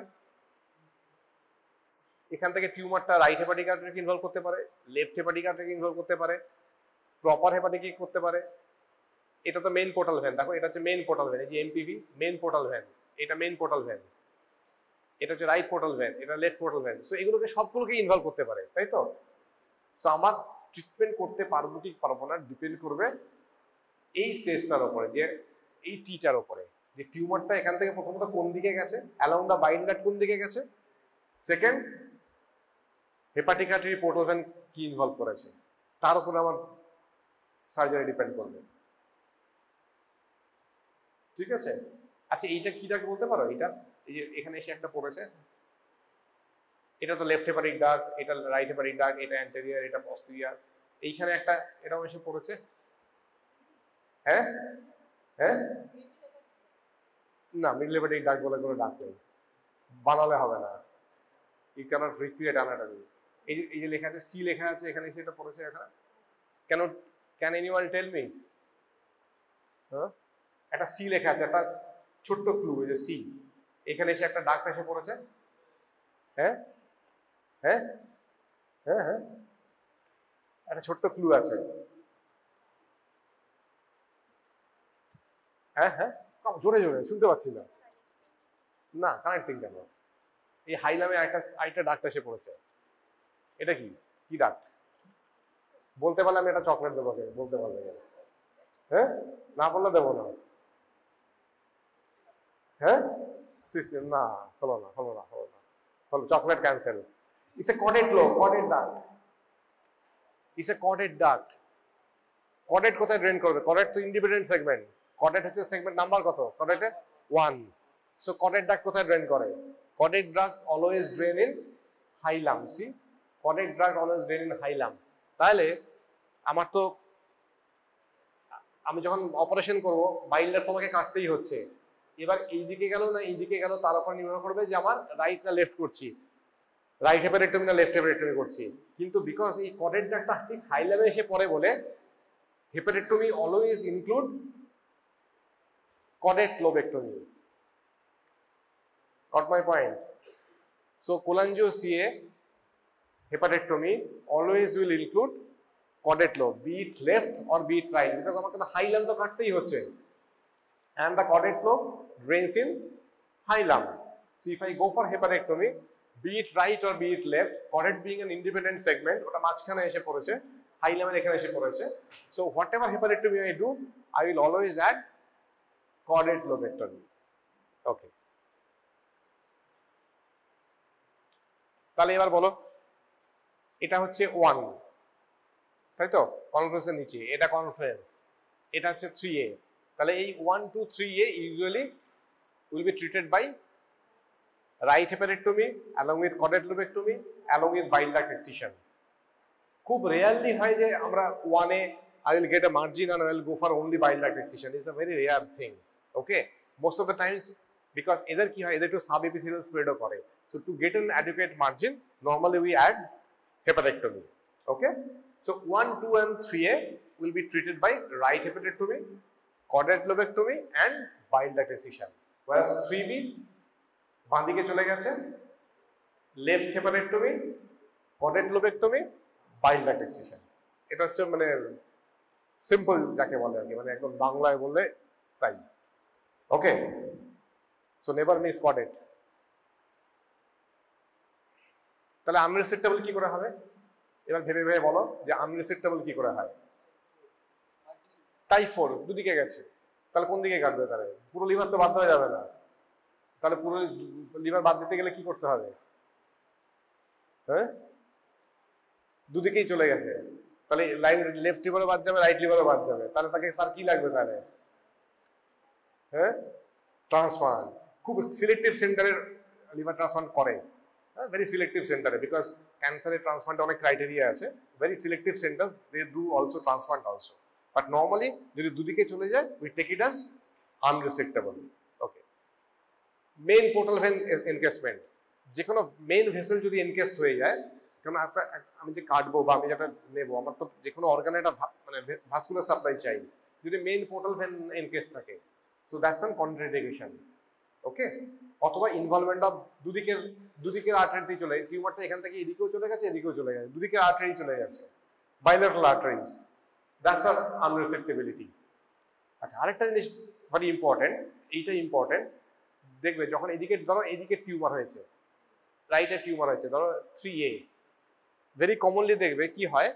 এখান থেকে টিউমারটা রাইট হেপাটিক আর্টারিকে ইনভলভ করতে পারে, লেফট হেপাটিক আর্টারিকে ইনভলভ করতে পারে, প্রপার হেপাটিকে করতে পারে। এটা তো মেইন পোর্টাল ভেন, দেখো এটা হচ্ছে মেইন পোর্টাল ভেন, এই যে এমপিভি মেইন পোর্টাল ভেন, এটা মেইন পোর্টাল ভেন, এটা হচ্ছে রাইট পোর্টাল ভেন, এটা লেফট পোর্টাল ভেন। সো এগুলোকে সবগুলোকে ইনভলভ করতে পারে, তাই তো? সো আমার ট্রিটমেন্ট করতে পারবো কি পারবো না ডিপেন্ড করবে এই স্টেজটার উপরে, যে এই টিটার উপরে, যে টিউমারটা এখান থেকে প্রথমত কোন দিকে গেছে, অ্যালং দ্য বাইল ডাক্ট কোন দিকে গেছে, second hepatic artery portal when কি ইনভলভ করেছে, তার উপরে আমার সার্জারি ডিপেন্ড করবে। ঠিক আছে? আচ্ছা এইটা কি ডাক বলতে পারো? এটা এই যে এখানে এসে একটা পড়েছে, এটা তো লেফট হেপাটিক ডাক, এটা রাইট হেপাটিক ডাক, এটা অ্যান্টেরিয়র, এটা পস্টেরিয়র, এইখানে একটা এটাও এসে পড়েছে। হ্যাঁ হ্যাঁ না, মিডল হেপাটিক ডাক বলে কোনো ডাক নেই, বানালে হবে না। You cannot recreate anatomy. এই যে লেখা আছে সি লেখা আছে এখানে, সেটা পড়েছে এখানে। Can anyone tell me? হ্যাঁ, একটা সি লেখা আছে, একটা ছোট্ট ক্লু, এই যে সি, এখানে এসে একটা ডাক এসে পড়েছে। হ্যাঁ হ্যাঁ হ্যাঁ হ্যাঁ, একটা ছোট্ট ক্লু আছে। হ্যাঁ হ্যাঁ, জোরে জোরে শুনতে পাচ্ছি না। না, কানেক্টিং কেন? এই হাইলামে আরেকটা ডাকটা এসে পড়েছে। এটা কি কি ডাক? বলতে পারলে আমি একটা চকলেট দেবো, বলতে পারলে। হ্যাঁ, না বললে দেবো না। হ্যাঁ, সিস্টেম না, হলো না, হলো না, হলো না, হলো, চকলেট ক্যান্সেল। ইটস এ কডেড লো, কডেড ডাক। ইটস এ কডেড ডাক। কডেড কোথায় ড্রেন করবে? কডেড তো ইন্ডিপেন্ডেন্ট সেগমেন্ট। কডেড হচ্ছে সেগমেন্ট নাম্বার কত? কডেডে 1। সো কডেড ডাক কোথায় ড্রেন করে? Caudate ducts always drain in hilum. See, caudate ড্রাগ অলওয়েজ ড্রেন ইন হাইলাম। তাহলে আমার তো, আমি যখন অপারেশন করব বাইল ডাক্ট তোমাকে কাটতেই হচ্ছে। এবার এই দিকে গেল না এই দিকে গেল, তার উপর নির্ভর করবে যে আমার রাইট না লেফট করছি, রাইট হেপারেক্টমি না লেফট হেপারেক্টমি করছি। কিন্তু বিকজ এই কডেড ডাক্টটা ঠিক হাইলামে এসে পড়ে বলে hepatectomy always include caudate lobectomy. Got my point? So cholangioCA hepatectomy always will include coded lobe, be it left or be it right, because আমাকে তো হাইলাম তো কাটতেই হচ্ছে, and the coded lobe drains in hilum. So if I go for hepatectomy, be it right or be it left, coded being an independent segment, ওটা মাঝখানে এসে পড়েছে, হাইলামের এখানে এসে পড়েছে. So whatever hepatectomy I do, I will always add coded lobectomy. Okay. তাহলে এবার বলো, এটা হচ্ছে 1, তাই তো? কনফারেন্সের নিচে এটা কনফারেন্স, এটা হচ্ছে 3A। তাহলে এই 1 2 3A usually will be treated by right hepatectomy along with coded lobectomy along with bile duct excision. খুব রেয়ারলি হয় যে আমরা 1A I will get a margin and I will go for only bile duct excision. It's a very rare thing. Okay, most of the times, because এদের কি হয়, এদের একটু sub epithelial স্প্রেডও করে। So to get an adequate margin, normally we add hepatectomy. Okay, so 1 2 and 3A will be treated by right hepatectomy, coded lobectomy and bile duct excision, whereas 3B বাঁ দিকে চলে গেছে, left হেপারেক্টমি, coded lobectomy, bile duct excision. এটা হচ্ছে মানে simple যাকে বলে আর কি, মানে একদম বাংলায় বললে তাই। ওকে, সো নেভার মিস coded। তাহলে আনরেসেক্টেবল কি করে হবে? এবার ভেবে ভেবে বলো যে আনরেসেক্টেবল কি করে হয়। টাইপ 4 দুদিকে গেছে, তাহলে কোন দিকে কাটবে? তাহলে পুরো লিভার তো বাদ হয়ে যাবে না, তাহলে পুরো লিভার বাদ দিতে গেলে কি করতে হবে? হ্যাঁ, দুদিকেই চলে গেছে, তাহলে লেফট লিভারও বাদ যাবে, রাইট লিভারও বাদ যাবে, তাহলে তার কি লাগবে তাহলে? হ্যাঁ, ট্রান্সপ্লান্ট। খুব সিলেক্টিভ সেন্টারের লিভার ট্রান্সপ্লান্ট করে, very selective center, because cancer transplant অনেক ক্রাইটেরিয়া আছে, very selective centers they do also transplant also, but normally যদি দুদিকে চলে যায় we take it as unresectable. Okay, main portal vein encasement, যে কোনো মেইন ভেসেল যদি এনকেসড হয়ে যায়, কারণ আমি যে কাটবো বা আমি যেটা নেব, আমার তো যে কোনো অর্গানে একটা মানে ভাস্কুলার সাপ্লাই চাই, যদি মেইন পোর্টাল ভেন এনকেস থাকে, সো দ্যাটস অ্যান কন্ট্রাইন্ডিকেশন। ওকে, অথবা ইনভলভমেন্ট অফ দুদিকের আর্টারি চলে, টিউমারটা এখান থেকে এদিকেও চলে গেছে এদিকেও চলে গেছে, দুদিকের আর্টারি চলে গেছে, বাইলেটারাল আর্টারিজ, দ্যাটস আর আনরেসেক্টেবিলিটি। আচ্ছা, আরেকটা জিনিস ভেরি ইম্পর্টেন্ট, এইটা ইম্পর্টেন্ট, দেখবে যখন এদিকে ধরো এদিকে টিউমার হয়েছে, রাইটের টিউমার হয়েছে, ধরো 3A, ভেরি কমনলি দেখবে কি হয়,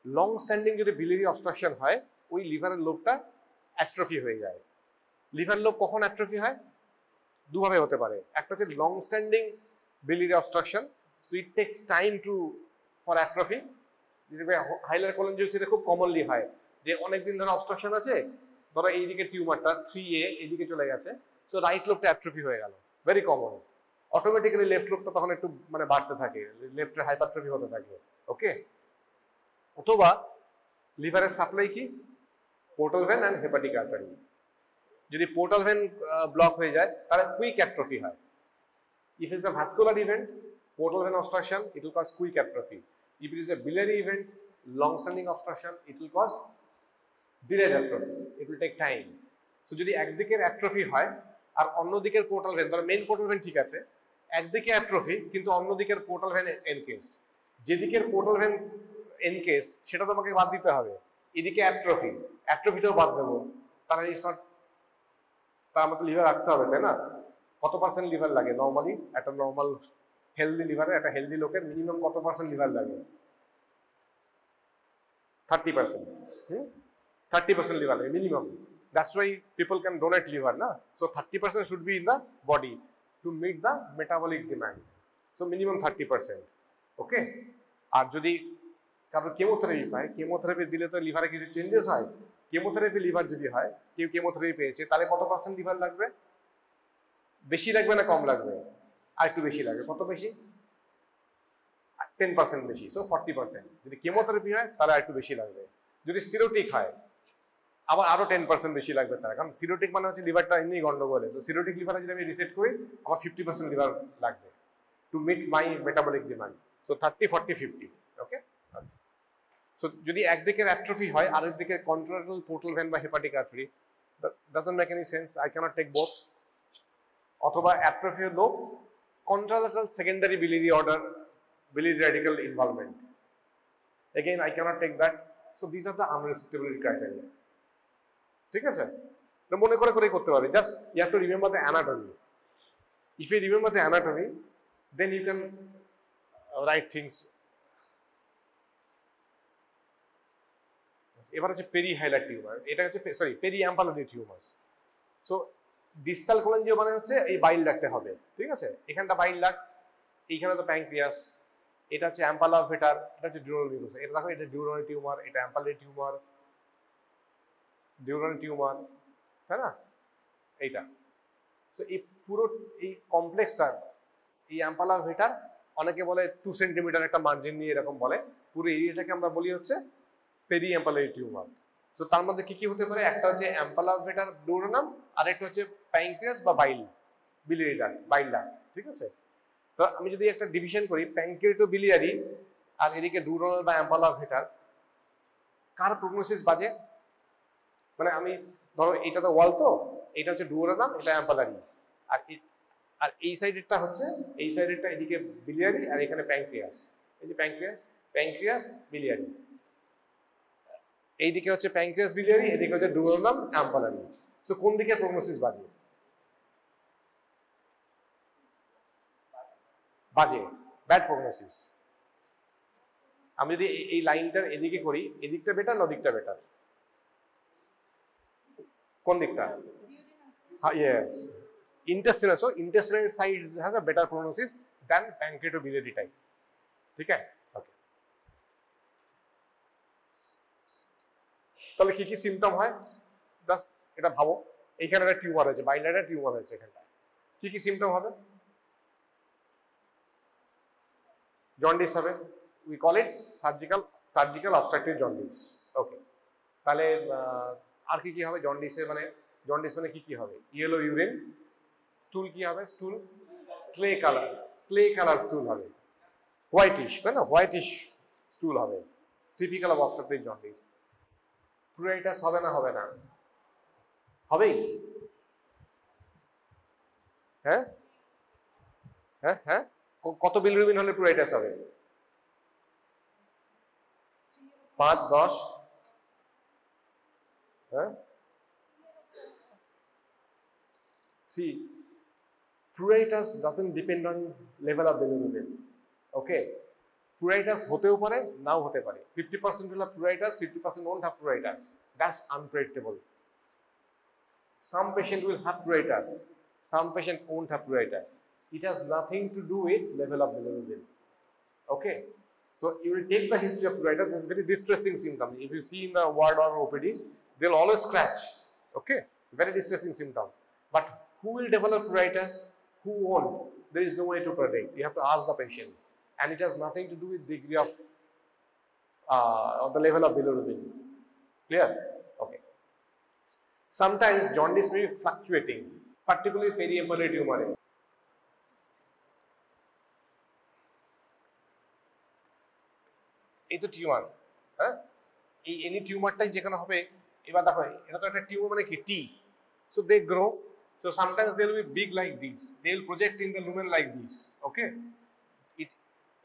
লং স্ট্যান্ডিং যদি বিলিয়ারি অবস্ট্রাকশন হয়, ওই লিভারের লোবটা অ্যাট্রফি হয়ে যায়। লিভার লোব কখন অ্যাট্রফি হয়? দুভাবে হতে পারে, একটা হচ্ছে long standing biliary obstruction, so it takes time for atrophy. Hilar কোলঞ্জিওসিসে খুব কমনলি হয় যে অনেকদিন ধরে অবস্ট্রাকশন আছে, ধরো এইদিকে টিউমারটা 3A এইদিকে চলে গেছে, সো রাইট লোবটা অ্যাট্রফি হয়ে গেল, ভেরি কমন। অটোমেটিক্যালি লেফট লোবটা তখন একটু মানে বাড়তে থাকে, লেফটের হাইপারট্রফি হতে থাকে। ওকে, অথবা লিভারের সাপ্লাই কি portal when and hepatic artery. যদি পোর্টাল ভেন ব্লক হয়ে যায় তাহলে কুইক অ্যাট্রফি হয়। If it is a vascular event, portal vein obstruction, it will cause quick atrophy. If it is a biliary event, long-standing obstruction, it will cause delayed atrophy. It will take time. So যদি একদিকের atrophy হয় আর অন্যদিকের portal when, ধরো main portal when ঠিক আছে, একদিকে atrophy কিন্তু অন্যদিকের portal when এনকেসড, যেদিকের portal when এনকেসড সেটা তোমাকে বাদ দিতে হবে। এদিকে অ্যাট্রফিটাও বাদ দেবো, তাহলে ইটস নট, তার আমাদের লিভার রাখতে হবে, তাই না? কত পার্সেন্ট লিভার লাগে নর্মালি? একটা নর্মাল হেলদি লিভারে, একটা হেলদি লোকের মিনিমাম কত পার্সেন্ট লিভার লাগে? 30%। 30% liver minimum. That's why people can donate liver, na? So 30% should be in the body to meet the metabolic demand. So minimum 30%. Okay? আর যদি কারো chemotherapy পায়, chemotherapy দিলে তো লিভারে কিছু চেঞ্জেস হয়। কেমোথেরাপি লিভার যদি হয়, কেউ কেমোথেরাপি পেয়েছে, তাহলে কত পার্সেন্ট লিভার লাগবে? বেশি লাগবে না কম লাগবে? আর একটু বেশি লাগবে। কত বেশি? 10% বেশি, সো 40%। যদি কেমোথেরাপি হয় তাহলে আর একটু বেশি লাগবে। যদি সিরোটিক হয় আবার আরো 10% বেশি লাগবে তার, কারণ সিরোটিক মানে হচ্ছে লিভারটা এমনি গন্ডগোল আছে। সিরোটিক লিভারে যদি আমি রিসেট করি আমার 50% লিভার লাগবে to meet my metabolic demands. So 30, 40, 50। Okay? So যদি একদিকের অ্যাট্রফি হয় আর একদিকে কন্ট্রালাটারাল পোর্টাল ভেন বা hepatic artery, doesn't make any sense, I can't take both. অথবা অ্যাট্রফি হলো contralateral secondary biliary order, biliary radical involvement. Again, I cannot take that. So these are the unrestrictability criteria. ঠিক আছে? তো মনে করে করতে পারবে। Just you have to remember the anatomy. If you remember the anatomy, then you can write things. এবার হচ্ছে পেরিহাইলার tumour. এটা হচ্ছে পেরিঅ্যাম্পালারি টিউমার্স। সো ডিস্টাল কোলেঞ্জিও মানে হচ্ছে এই বাইল ডাক্টে হবে। ঠিক আছে? এখানটা বাইল ডাক্ট, এইখানে তো প্যাঙ্ক্রিয়াস, এটা হচ্ছে অ্যাম্পালা ভেটার, এটা হচ্ছে ডিউরাল মিউকাস। এটা দেখো, এটা ডিউরাল টিউমার, এটা অ্যাম্পালারি টিউমার, ডিউরাল টিউমার, তাই না? এইটা। সো এই পুরো এই কমপ্লেক্সটা, এই অ্যাম্পালা ভেটার, অনেকে বলে 2 সেন্টিমিটার একটা মার্জিন নিয়ে এরকম বলে, পুরো এরিয়াটাকে আমরা বলি হচ্ছে পেরি অ্যাম্পালারি টিউমার। সো তার মধ্যে কি কি হতে পারে? একটা হচ্ছে অ্যাম্পালা ভেটার ডিউরানাম, আর একটা হচ্ছে প্যাঙ্ক্রিয়াস বা বাইল, বিলিয়ারি ডাক্ট, বাইল ডাক্ট। ঠিক আছে? তো আমি যদি একটা ডিভিশন করি প্যাঙ্ক্রিয়াটো বিলিয়ারি আর এদিকে ডিউরানাল বা অ্যাম্পালা ভেটার, কার প্রগনোসিস বাজে? মানে আমি ধরো এটা তো ওয়াল, তো এটা হচ্ছে ডিউরানাম, এটা অ্যাম্পালারি, আর এই সাইডেরটা হচ্ছে, এই সাইডেরটা এদিকে বিলিয়ারি আর এখানে প্যাঙ্ক্রিয়াস। এই যে প্যাঙ্ক্রিয়াস বিলিয়ারি, এইদিকে হচ্ছে প্যাঙ্ক্রিয়াস বিলিয়ারি, এদিকে হচ্ছে ডিউরানাম অ্যাম্পালারি। সো কোন দিকে প্রগনোসিস বাজে? বাজে, ব্যাড প্রগনোসিস। আমি যদি এই লাইনটার এদিকে করি, এদিকটা বেটার না ওদিকটা বেটার? কোন দিকটা? হ্যাঁ, yes, intestinal. So intestinal side has a better prognosis than pancreatobiliary type. ঠিক আছে? ওকে। তাহলে কি কি সিমটম হয় জাস্ট এটা ভাবো। এইখানে একটা টিউমার হয়েছে, বাইলারে টিউমার হয়েছে, এখানটা কি কি সিমটম হবে? জন্ডিস হবে, we call it surgical obstructive jaundice. Okay, তাহলে আর কি কি হবে জন্ডিসে? মানে জন্ডিস মানে কি কি হবে? ইয়েলো ইউরিন, স্টুল কি হবে? স্টুল ক্লে কালার স্টুল হবে, হোয়াইটিশ, তাই না? হোয়াইটিশ স্টুল হবে, টিপিক্যাল অফ অবস্ট্রাকটিভ জন্ডিস। প্রুরাইটাস হবে না? হবে না? হবেই। হ্যাঁ হ্যাঁ হ্যাঁ, কত বিলিরুবিন হলে প্রুরাইটাস হবে? 5, 10? হ্যাঁ, see, pruritus doesn't depend on level of bilirubin. Okay, pruritus হতেও পারে, নাও হতে পারে। 50% will have pruritus, 50% won't have pruritus. That's unpredictable. Some patient will have pruritus, some patient won't have pruritus. It has nothing to do with level of bilirubin. Okay, so you will take the history of pruritus. This is very distressing symptom. If you see in the ward or OPD, they'll always scratch. Okay, very distressing symptom. But who will develop pruritus? Who won't? There is no way to predict. You have to ask the patient, and it has nothing to do with degree of the level of bilirubin. Clear? Okay. Sometimes jaundice may be fluctuating, particularly periampullary tumor. এই তো tumour, হ্যাঁ, এই any টিউমারটাই যেখানে হবে, এবার দেখো এটা তো একটা টিউমার মানে কি টি, so they grow, so sometimes they will be big like this, they will project in the lumen like this, okay.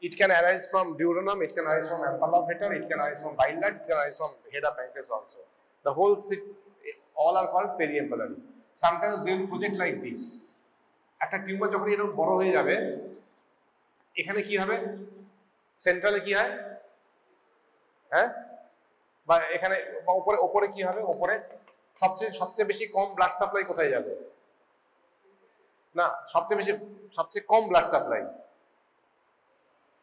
It can arise from duodenum, it can arise from ampulla of Vetter, it can arise from bile duct, it can arise from head of pancreas also. The whole all are called periampullary. Sometimes they will project like this. একটা tumour যখন এরকম বড় হয়ে যাবে, এখানে কি হবে, সেন্ট্রালে কি হয়, হ্যাঁ, বা এখানে বা উপরে উপরে কি হবে, উপরে সবচেয়ে বেশি কম ব্লাড সাপ্লাই কোথায় যাবে, না সবচেয়ে কম ব্লাড সাপ্লাই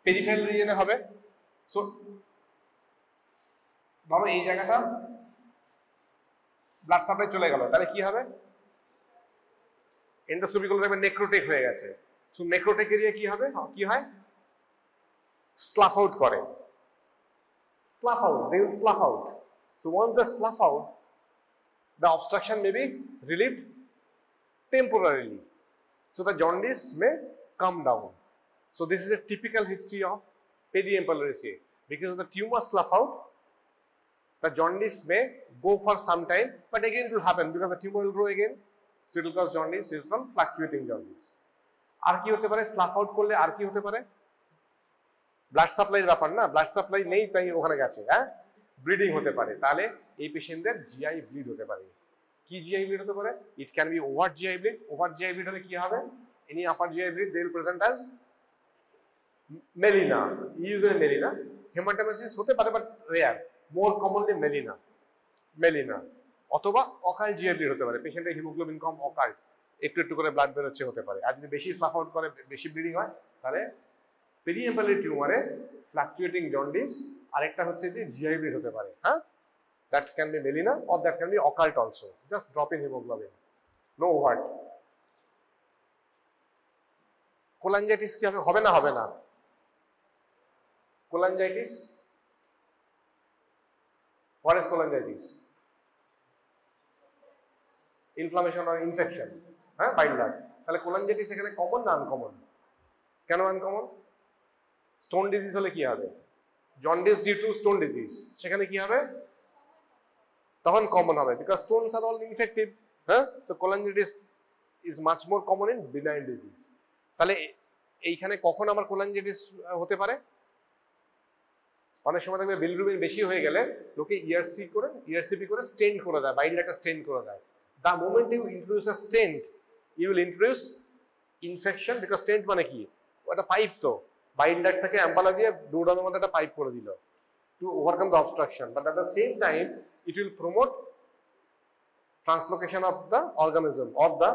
পেরিফেরাল রিজিয়নে হবে। সো ধরো এই জায়গাটা ব্লাড সাপ্লাই চলে গেল, তাহলে কি হবে, এন্ডোস্কোপিগুলো দেখবে নেক্রোটিক হয়ে গেছে। সো নেক্রোটিক এরিয়া কি হবে, কি হয়, স্লাফ আউট করে, slough out, they will slough out. So once they slough out, the obstruction may be relieved temporarily. So the jaundice may come down. So this is a typical history of periampullary CA. Because of the tumor slough out, the jaundice may go for some time, but again it will happen because the tumor will grow again. So it will cause jaundice. It is called fluctuating jaundice. আর কি হতে পারে, slough out করলে আর কি হতে পারে, blood supply ব্যাপার না, blood supply নেই তাই ওখানে গেছে, হ্যাঁ, ব্লিডিং হতে পারে, তাহলে এই পেশেন্টদের জিআই ব্লিড হতে পারে। কি জিআই ব্লিড হতে পারে, it can be overt GI bleed. Overt GI bleed হলে কি হবে, any upper GI bleed they will present as melaena, usually melaena, haematemesis হতে পারে but rare, more commonly melaena অথবা অকাল জিআই ব্লিড হতে পারে, পেশেন্টের হিমোগ্লোবিন কম, অকাল একটু একটু করে ব্লাড বেরোচ্ছে হতে পারে। আর যদি বেশি স্লাফ আউট করে, বেশি ব্লিডিং হয়, তাহলে periampullary টিউমারে ফ্লাকচুয়েটিং জন্ডিস। আরেকটা হচ্ছে যে জিআই ব্লিড হতে পারে, হ্যাঁ, that can be melena or that can be occult also, just drop in haemoglobin, no overt. Cholangitis কি হবে না, হবে না, cholangitis, what is cholangitis, inflammation or infection, হ্যাঁ, বাইল ডাক্ট। তাহলে কোলাঞ্জাইটিস এখানে কমন না আনকমন, কেন আনকমন, স্টোন ডিজিজ হলে কি হবে, jaundice due to stone disease, সেখানে কি হবে, তখন কমন হবে, because stones are all infective, হ্যাঁ। So cholangitis is much more common in benign disease. তাহলে এইখানে কখন আমার কোলাঞ্জাইটিস হতে পারে, অনেক সময় দেখবে বিলিরুবিন বেশি হয়ে গেলে লোকে ইআরসিপি করে স্টেন্ট করে দেয়, বাইল ডাক্টটা স্টেন্ট করে দেয়। The moment you introduce a stent, you will introduce infection, because stent মানে কি, ওটা পাইপ, তো বাইল ডাক্ট থেকে অ্যাম্পালা দিয়ে দুর্দানের মধ্যে একটা পাইপ করে দিল to overcome the obstruction, but at the same time it will promote translocation of the organism or the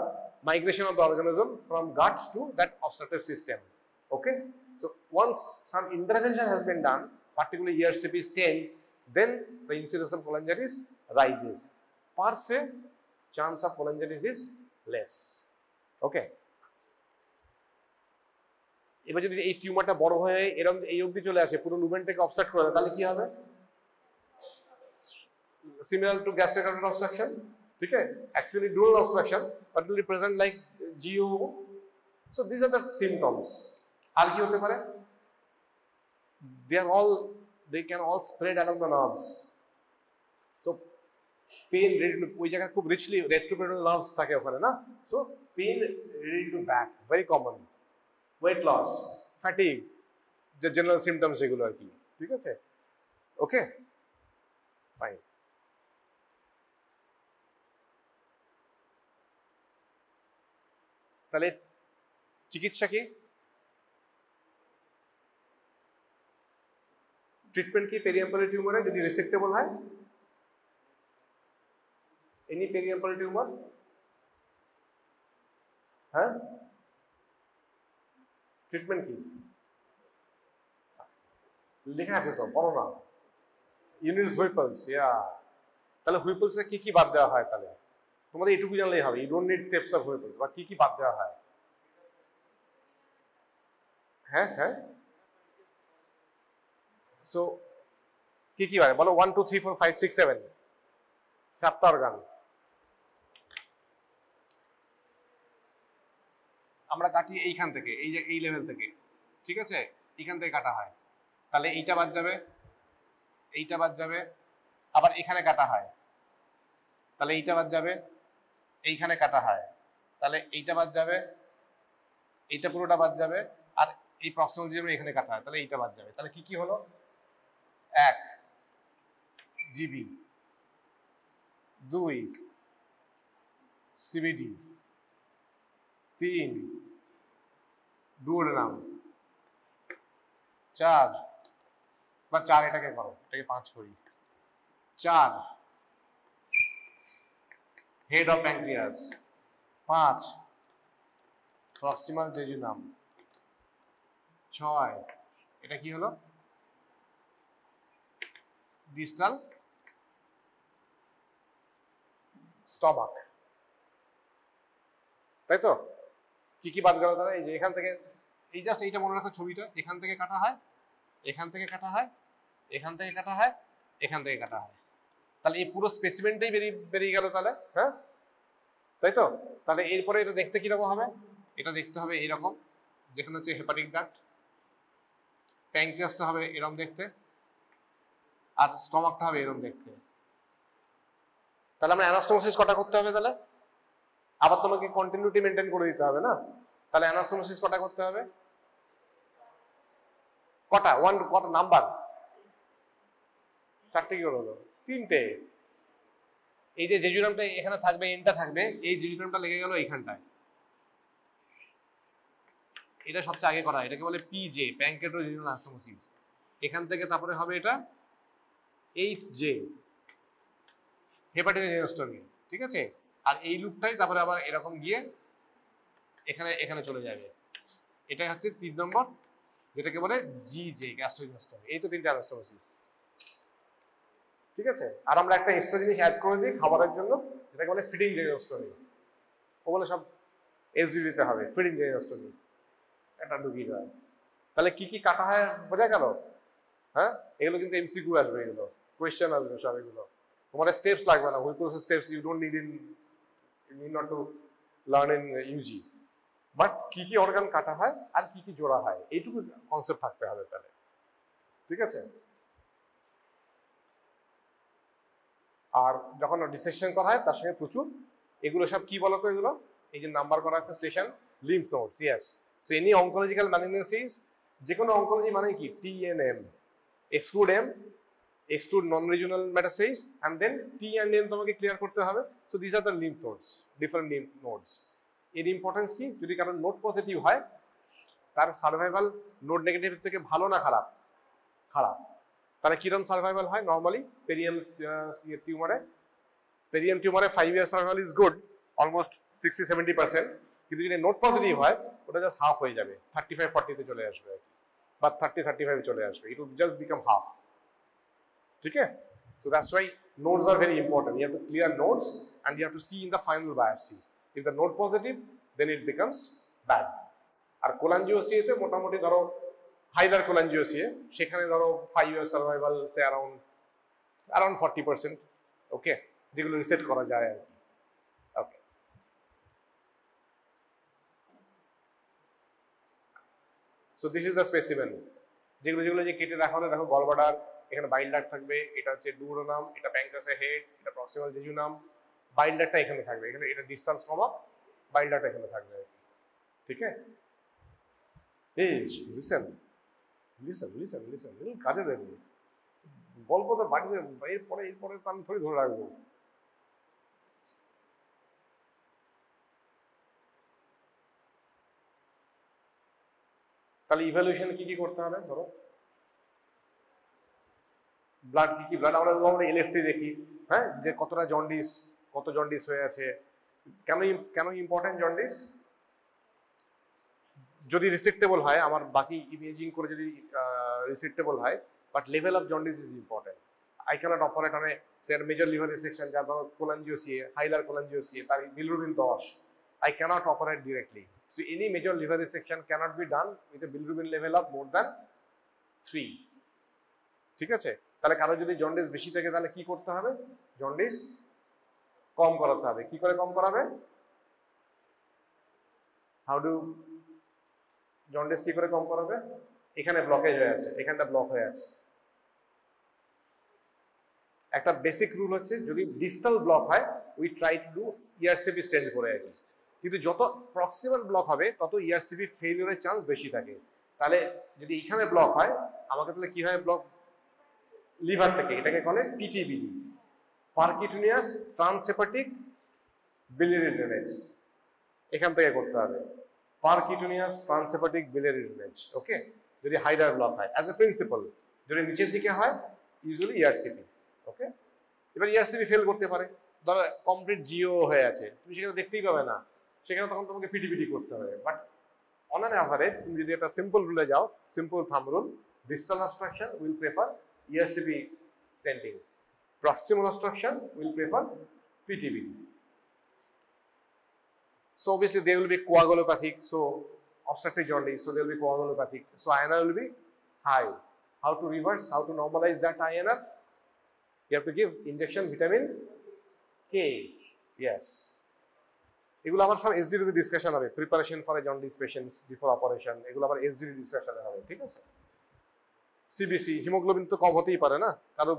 migration of the organism from gut to that obstructive system. Okay, so once some intervention has been done, particularly ERCP stent, then the incidence of cholangitis rises. Per se, chance of cholangitis is less. Okay. এবার যদি এই টিউমারটা বড় হয়ে এরকম এই অবধি চলে আসে, পুরো লুমেনটাকে অবস্ট্রাক্ট করে দেয়, তাহলে কি হবে, সিমিলার টু গ্যাস্ট্রিক অবস্ট্রাকশন, ঠিক আছে, actually dual obstruction but will be present like GO. So these are the symptoms. আর কি হতে পারে, they can all spread along the nerves. So pain related, ওই জায়গায় খুব richly retroperitoneal nerves থাকে ওখানে না, so pain related to back very common, weight loss, fatigue, the general symptoms এগুলো আর কি, ঠিক আছে। ওকে, ফাইন। তাহলে চিকিৎসা কি, ট্রিটমেন্ট কি পেরিয়াম্পুলারি টিউমারে যদি রিসেক্টেবল হয়, এনি পেরিয়াম্পুলারি টিউমার, হ্যাঁ, ট্রিটমেন্ট কি লেখা আছে তো, বলো না, ইউনিট হুইপলস, ইয়া, তাহলে হুইপলসে কি কি বাদ দেওয়া হয়, তাহলে তোমাদের এটুকু জানলেই হবে, you don't need steps of Whipple's, বা কি কি বাদ দেওয়া হয়, হ্যাঁ হ্যাঁ। সো কি কি হয় বলো, 1 2 3 4 5 6 7, 7টা অর্গান, আমরা কাটি এইখান থেকে, এই যে এই লেভেল থেকে, ঠিক আছে, এইখান থেকে কাটা হয়, তাহলে এইটা বাদ যাবে, এইটা বাদ যাবে, আবার এখানে কাটা হয়, তাহলে এইটা বাদ যাবে, এইখানে কাটা হয়, তাহলে এইটা বাদ যাবে, এইটা পুরোটা বাদ যাবে, আর এই প্রক্সিমাল জিরো এখানে কাটা হয়, তাহলে এইটা বাদ যাবে। তাহলে কি কি হলো? 1 জিবি, 2 সিবিডি, 3 ডুওডেনাম, 4 বা 4 এটাকে করো, এটাকে 5 করি, 4 head of pancreas, 5 proximal jejunum, 6 এটা কি হলো? ডিস্টাল স্টমাক, তাই তো? কি কি বাদ গেল তাহলে? এই যে এখান থেকে, এই জাস্ট এইটা মনে রাখো ছবিটা, এখান থেকে কাটা হয়, এখান থেকে কাটা হয়, এখান থেকে কাটা হয়, এখান থেকে কাটা হয়, তাহলে এই পুরো স্পেসিমেনটাই বেরিয়ে গেল তাহলে, হ্যাঁ তাই তো? তাহলে এরপরে এটা দেখতে কিরকম হবে? এটা দেখতে হবে এইরকম, যেখানে হচ্ছে হেপাটিক ডাক্ট, প্যানক্রিয়াসটা হবে এরকম দেখতে, আর স্টমাকটা হবে এরকম দেখতে। তাহলে আমরা অ্যানাস্টোমোসিস কটা করতে হবে তাহলে? আবার তোমাকে কন্টিনিউটি মেনটেন করে দিতে হবে না? তাহলে অ্যানাস্টোমোসিস কটা করতে হবে? কটা? কটা নাম্বার? 4টে কি হলো? 3টে। এই যে জেজুনামটা এখানে থাকবে, এন্ডটা থাকবে, এই জেজুনামটা লেগে গেল এইখানটায়, এটা সবচেয়ে আগে করা, এটাকে বলে পিজে, প্যানক্রিয়াটোজেনাল অ্যানাস্টোমোসিস। এখান থেকে তারপরে হবে এটা এইচজে, হেপাটোজেনাস্টমি, ঠিক আছে? আর এই লুপটাই তারপরে আবার এরকম গিয়ে এখানে এখানে চলে যাবে, এটাই হচ্ছে 3 নম্বর, যেটাকে বলে জিজে, গ্যাস্ট্রোজেনাস্টমি। এই তো 3টে অ্যানাস্টোমোসিস, ঠিক আছে? আর আমরা একটা এক্সট্রা জিনিস অ্যাড করে দিই খাবারের জন্য, যেটাকে বলে ফিডিং জেজুনাস্টমি। ওগুলো সব এসডি দিতে হবে, ফিডিং জেজুনাস্টমি এটা ঢুকিয়ে দেওয়া। তাহলে কি কি কাটা হয় বোঝা গেল? হ্যাঁ, এগুলো কিন্তু এমসিকিউ আসবে, এগুলো কোয়েশ্চেন আসবে সব, এগুলো তোমাদের স্টেপস লাগবে না, which steps you don't need not to learn in UG, but কি কি অর্গান কাটা হয় আর কি কি জোড়া হয় এইটুকু কনসেপ্ট থাকতে হবে তাহলে, ঠিক আছে? আর যখন ডিসেকশন করা হয় তার সঙ্গে প্রচুর এগুলো সব কি বলতো, এগুলো এই যে নাম্বার করা আছে station, lymph nodes, yes. So any oncological malignancies, যে কোনো অনকোলজি মানে কি, TNM, exclude M, exclude non-regional metastases, and then T and N তোমাকে ক্লিয়ার করতে হবে। So this are the lymph nodes, different lymph nodes. এর ইম্পর্টেন্স কি? যদি কারণ নোড পজিটিভ হয়, তার সার্ভাইভাল নোড নেগেটিভ থেকে ভালো না খারাপ? খারাপ। তাহলে কিরকম সার্ভাইভাল হয় নর্মালি পেরিয়াম টিউমারে? পেরিয়াম টিউমারে 5 year survival is good, almost 60-70%, কিন্তু যদি নোড পজিটিভ হয় ওটা জাস্ট হাফ হয়ে যাবে, 35-40 চলে আসবে, বা 30-35 চলে আসবে, it will just become half, ঠিক আছে? So that's why nodes are very important. You have to clear nodes and you have to see in the final biopsy. If the node positive, then it becomes bad. আর কোলাঞ্জিওসিএ তে মোটামুটি ধরো হাইলার কোলাঞ্জিওসিএ, সেখানে ধরো 5 year survival সে around 40%, ওকে, যেগুলো reset করা যায় আর কি, okay. So this is the specimen, যেগুলো যে কেটে রাখা হলো, দেখো গলব্লাডার, এখানে বাইল ডাক্ট থাকবে, এটা হচ্ছে ডুওডেনাম, এটা প্যানক্রিয়াসের হেড, এটা প্রক্সিমাল জেজুনাম, বাইল ডাক্টটা এখানে থাকবে, এখানে এটা ডিস্টাল স্টমাক, বাইল ডাক্টটা এখানে থাকবে, ঠিক আছে? এই লিসেন লিসেন লিসেন লিসেন, কাজে দেবে গল্প তো বাড়িতে, এরপরে তো আমি থোড়ি ধরে রাখবো। তাহলে ইভ্যালুয়েশনে কি কি করতে হবে? ধরো ব্লাড, কি কি ব্লাড আমরা LFT দেখি, হ্যাঁ, যে কতটা জন্ডিস, কত জন্ডিস হয়ে আছে, কেন ইম্পর্টেন্ট জন্ডিস? যদি রিসেক্টেবল হয়, আমার বাকি ইমেজিং করে যদি রিসেক্টেবল হয়, but level of jaundice is important. I cannot operate on a major liver resection, যার ধরো কোলাঞ্জিওসিএ, হাইলার কোলাঞ্জিওসিএ, তার bilirubin 10, I cannot operate directly. So any major liver resection cannot be done with a bilirubin level of more than 3. ঠিক আছে? তাহলে কারো যদি jaundice বেশি থাকে তাহলে কি করতে হবে? জন্ডিস কম করাতে হবে। কি করে কম করাবে? হাউ ডু জন্ডিস কি করে কম করাবে? এখানে ব্লকেজ হয়ে আছে, এখানটা ব্লক হয়ে আছে। একটা বেসিক রুল হচ্ছে যদি ডিস্টাল ব্লক হয় we try to do ERCP stent করে আর কি। কিন্তু যত প্রক্সিমাল ব্লক হবে তত ইআরসিপি ফেলিওরের চান্স বেশি থাকে। তাহলে যদি এখানে ব্লক হয় আমাকে তাহলে কি হয় ব্লক? লিভার থেকে, এটাকে বলে পিটিবিডি, পারকিউটেনিয়াস ট্রান্সহেপাটিক বিলিয়ারি ড্রেনেজ। এখান থেকে করতে হবে পারকিউটেনিয়াস ট্রান্সহেপাটিক বিলিয়ারি ড্রেনেজ। ওকে, যদি হাইডার ব্লক হয় অ্যাজ এ প্রিন্সিপাল, যদি নিচের দিকে হয় ইউজুয়ালি ইআরসিপি। ওকে, এবার ইআরসিপি ফেল করতে পারে, ধরো কমপ্লিট জিও হয়ে আছে, তুমি সেখানে দেখতেই পাবে না, সেখানে তখন তোমাকে পিটিপিটি করতে হবে। বাট অন অ্যান অ্যাভারেজ তুমি যদি একটা সিম্পল রুলে যাও, simple thumb rule, distal obstruction will prefer ERCP stenting, proximal obstruction will prefer PTBD. So obviously they will be coagulopathic, so obstructive jaundice, so they will be coagulopathic, so INR will be high. How to reverse, how to normalize that INR? You have to give injection vitamin K. Yes, এগুলো আমার সব SDD তে discussion হবে, preparation for a jaundice patients before operation, এগুলো আবার SDD ডিসকাশনে হবে, ঠিক আছে? সিবিসি, হিমোগ্লোবিন তো কম হতেই পারে না, কারো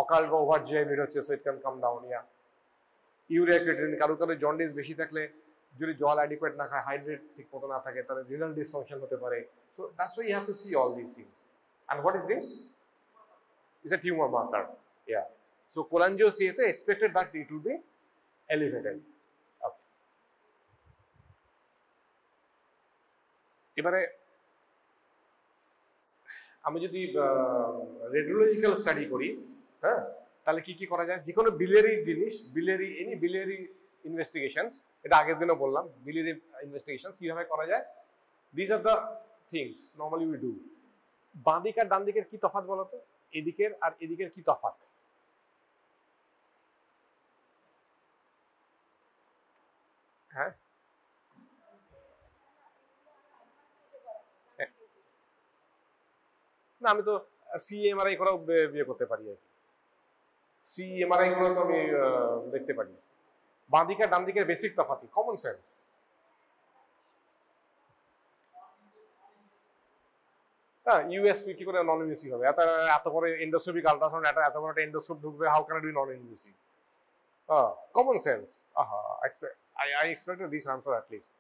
অকাল বা ওভার জিআই বের হচ্ছে, so it can come down. Yeah urea creatinine, কারো জন্ডিস বেশি থাকলে যদি জল অ্যাডিকুয়েট না খায়, হাইড্রেট ঠিক মতো না থাকে, তাহলে রিনাল ডিসফাংশন হতে পারে। So that's why you have to see all this things. And what is this? Is a tumour marker. Yeah, so কোলাঞ্জিওসি তে expected that it will be elevated. এবারে আমি যদি রেডিওলজিক্যাল স্টাডি করি, হ্যাঁ, তাহলে কি কি করা যায়? যে কোনো বিলিয়ারি জিনিস, বিলিয়ারি এনি বিলিয়ারি ইনভেস্টিগেশনস, এটা আগের দিনও বললাম, বিলিয়ারি ইনভেস্টিগেশনস কিভাবে করা যায়। This are the things normally we do. বাঁ দিক আর ডান দিকের কি তফাৎ বলো তো? এদিকের আর এদিকের কি তফাৎ? হ্যাঁ, না আমি তো সিএমআরআই করাও বিয়ে করতে পারি আর কি। সিএমআরআই করাও তো আমি দেখতে পারি। বাঁ দিক আর ডান দিকের বেসিক তফাৎ, কমন সেন্স। হ্যাঁ, ইউএসপি কি করে নন ইউএসি হবে? এত করে এন্ডোস্কোপিক আল্ট্রাসাউন্ড, এত বড় একটা এন্ডোস্কোপ ঢুকবে, how can it be non UAC? Common sense. I expected this answer at least.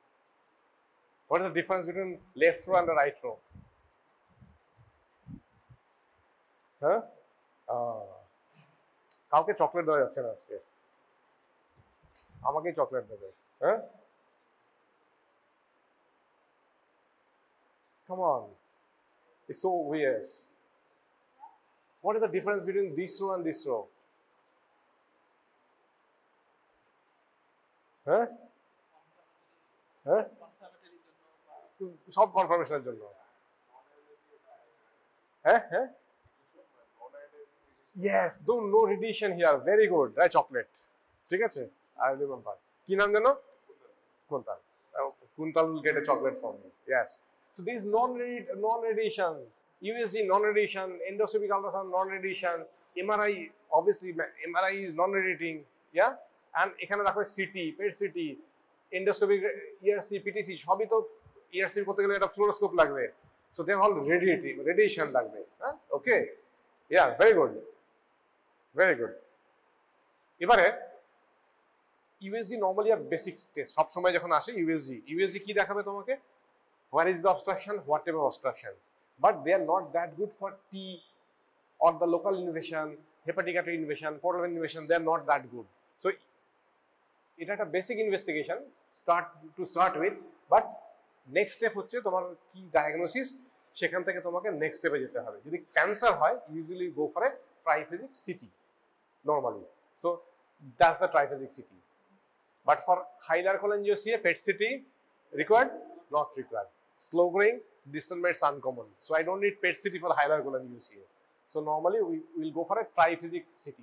What is the difference between left row and the right row? হ্যাঁ, কাউকে চকলেট দেওয়া যাচ্ছে না আজকে, আমাকেই চকলেট দেবে। হ্যাঁ, come on, it's so obvious. What is the difference between this row and this row? হ্যাঁ, হ্যাঁ, সব কনফার্মেশনের জন্য। হ্যাঁ, হ্যাঁ, yes, no radiation here, very good, right? Chocolate, ঠিক আছে, I remember. কি নাম জানো? Kuntal. Kuntal will get a chocolate from me. Yes. So these non-radiation, USG non-radiation, endoscopic ultrasound non-radiation, MRI, obviously MRI is non-radiating, yeah? And এখানে দেখো CT, PET CT, endoscopic ERC, PTC, সবই তো ERC করতে গেলে একটা ফ্লোরোস্কোপ লাগবে। So they are all radiating, radiation লাগবে, হ্যাঁ? Okay. Yeah, very good. Very good. এবারে ইউএসজি নরমালি আর বেসিক টেস্ট সব সময় যখন আসে, ইউএসজি কি দেখাবে তোমাকে? Where is the obstruction, what type of obstructions, but they are not that good for T or the local invasion, hepatic artery invasion, portal invasion, they are not that good. So এটা একটা basic investigation start with, but next step হচ্ছে তোমার কি diagnosis, সেখান থেকে তোমাকে next স্টেপে যেতে হবে। যদি ক্যান্সার হয় usually go for a triphasic CT normally, so that's the triphasic CT. But for hilar cholangiocarcinoma, PET CT required, not required. Slow growing, distant mets uncommon, so I don't need PET CT for hilar cholangiocarcinoma. So normally we will go for a triphasic CT.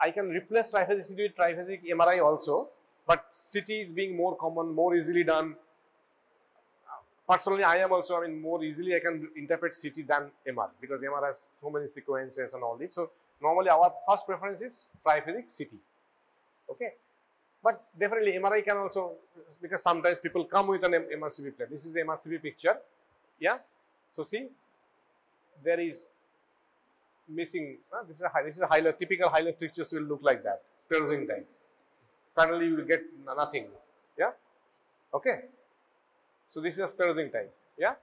I can replace triphasic CT with triphasic MRI also, but CT is being more common, more easily done. Personally, I am also, more easily I can interpret CT than MR, because MR has so many sequences and all this. So normally our first preference is triphasic CT. Okay, but definitely MRI can also because sometimes people come with an MRCP plate. This is the MRCP picture. Yeah. So see, there is missing. This is a highless. Typical highless structures will look like that. Sclerosing type. Suddenly you will get nothing. Yeah. Okay. So this is a sclerosing type. Yeah.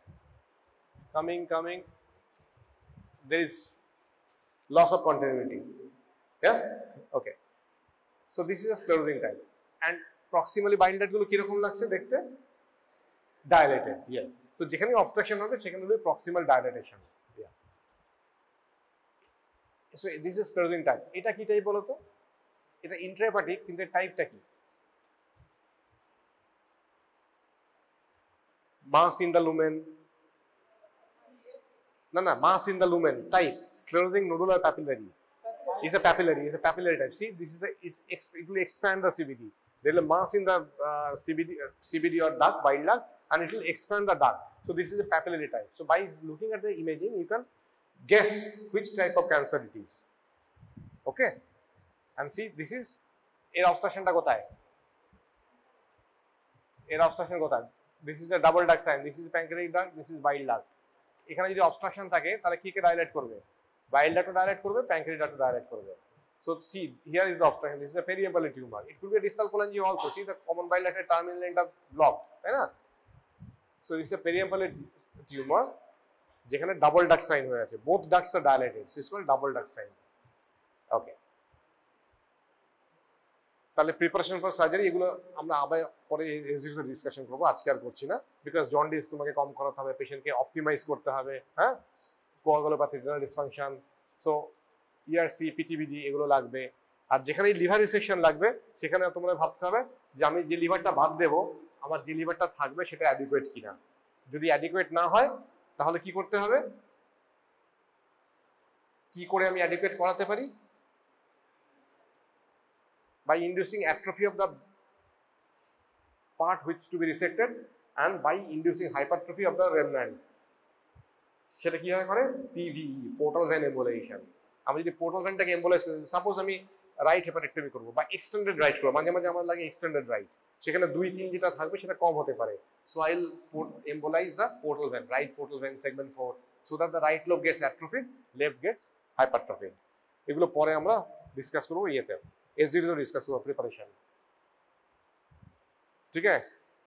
Coming. There is loss of continuity. Yeah. Okay. So this is a sclerosing type. And proximally binded গুলো কিরকম লাগছে দেখতে? Dilated. Yes. So যেখানে obstruction হবে সেখানে হবে proximal dilatation. Yeah. So this is sclerosing type. এটা কি টাইপ বলো তো? এটা intrahepatic, কিন্তু টাইপটা কি? Mass in the lumen. না, mass in the lumen type. Sclerosing nodular papillary. It's a papillary type. See, this is it will expand the CBD. There is a mass in the CBD or duct, bile duct, and it will expand the duct. So this is a papillary type. So by looking at the imaging, you can guess which type of cancer it is. Okay, and see, this is এর obstructionটা কোথায়? এর obstruction কোথায়? This is a double duct sign. This is pancreatic duct. This is bile duct. এখানে যদি obstruction থাকে তাহলে কি কে dilate করবে? Bile duct dilate করবে, pancreatic duct dilate করবে. So see, here is the obstruction. This is a periampulate tumor. It could be a distal cholangio also. See, the common bile duct terminal end of blocked, right? Na? So this is a periampulate tumor. যেখানে double duct sign হয়ে আছে. Both ducts are dilated. So it's called double duct sign. Okay. তাহলে preparation for surgery এগুলো আমরা আবার পরে executive discussion করব, আজকে আর করছি না, বিকজ জন্ডিস তোমাকে কম করাতে হবে, পেশেন্টকে অপটিমাইজ করতে হবে, হ্যাঁ, coagulopathy, renal dysfunction, so ERC, PTBD এগুলো লাগবে। আর যেখানে লিভার রিসেকশন লাগবে সেখানে তোমাদের ভাবতে হবে যে আমি যে লিভারটা বাদ দেব, আমার যে লিভারটা থাকবে সেটা অ্যাডিকুয়েট কিনা। যদি অ্যাডিকুয়েট না হয় তাহলে কি করতে হবে, কি করে আমি অ্যাডিকুয়েট করাতে পারি? By inducing atrophy of the part which to be resected and by inducing hypertrophy of the remnant. সেটা কি হয় করে? PVE, portal vein embolization. আমি যদি পোর্টাল ভেনটাকে এম্বোলাইজ করি, সাপোজ আমি রাইট হেপারেক্টমি করবো বা এক্সটেন্ডেড রাইট করবো, মাঝে মাঝে আমার লাগে এক্সটেন্ডেড রাইট, সেখানে 2-3 যেটা থাকবে সেটা কম হতে পারে। So I will embolise the portal vein, right portal vein segment 4, so that the right lobe gets atrophied, left gets hypertrophied. এগুলো পরে আমরা ডিসকাস করবো ইয়েতে, এসডিতে ডিসকাস করবো প্রিপারেশন। ঠিক আছে।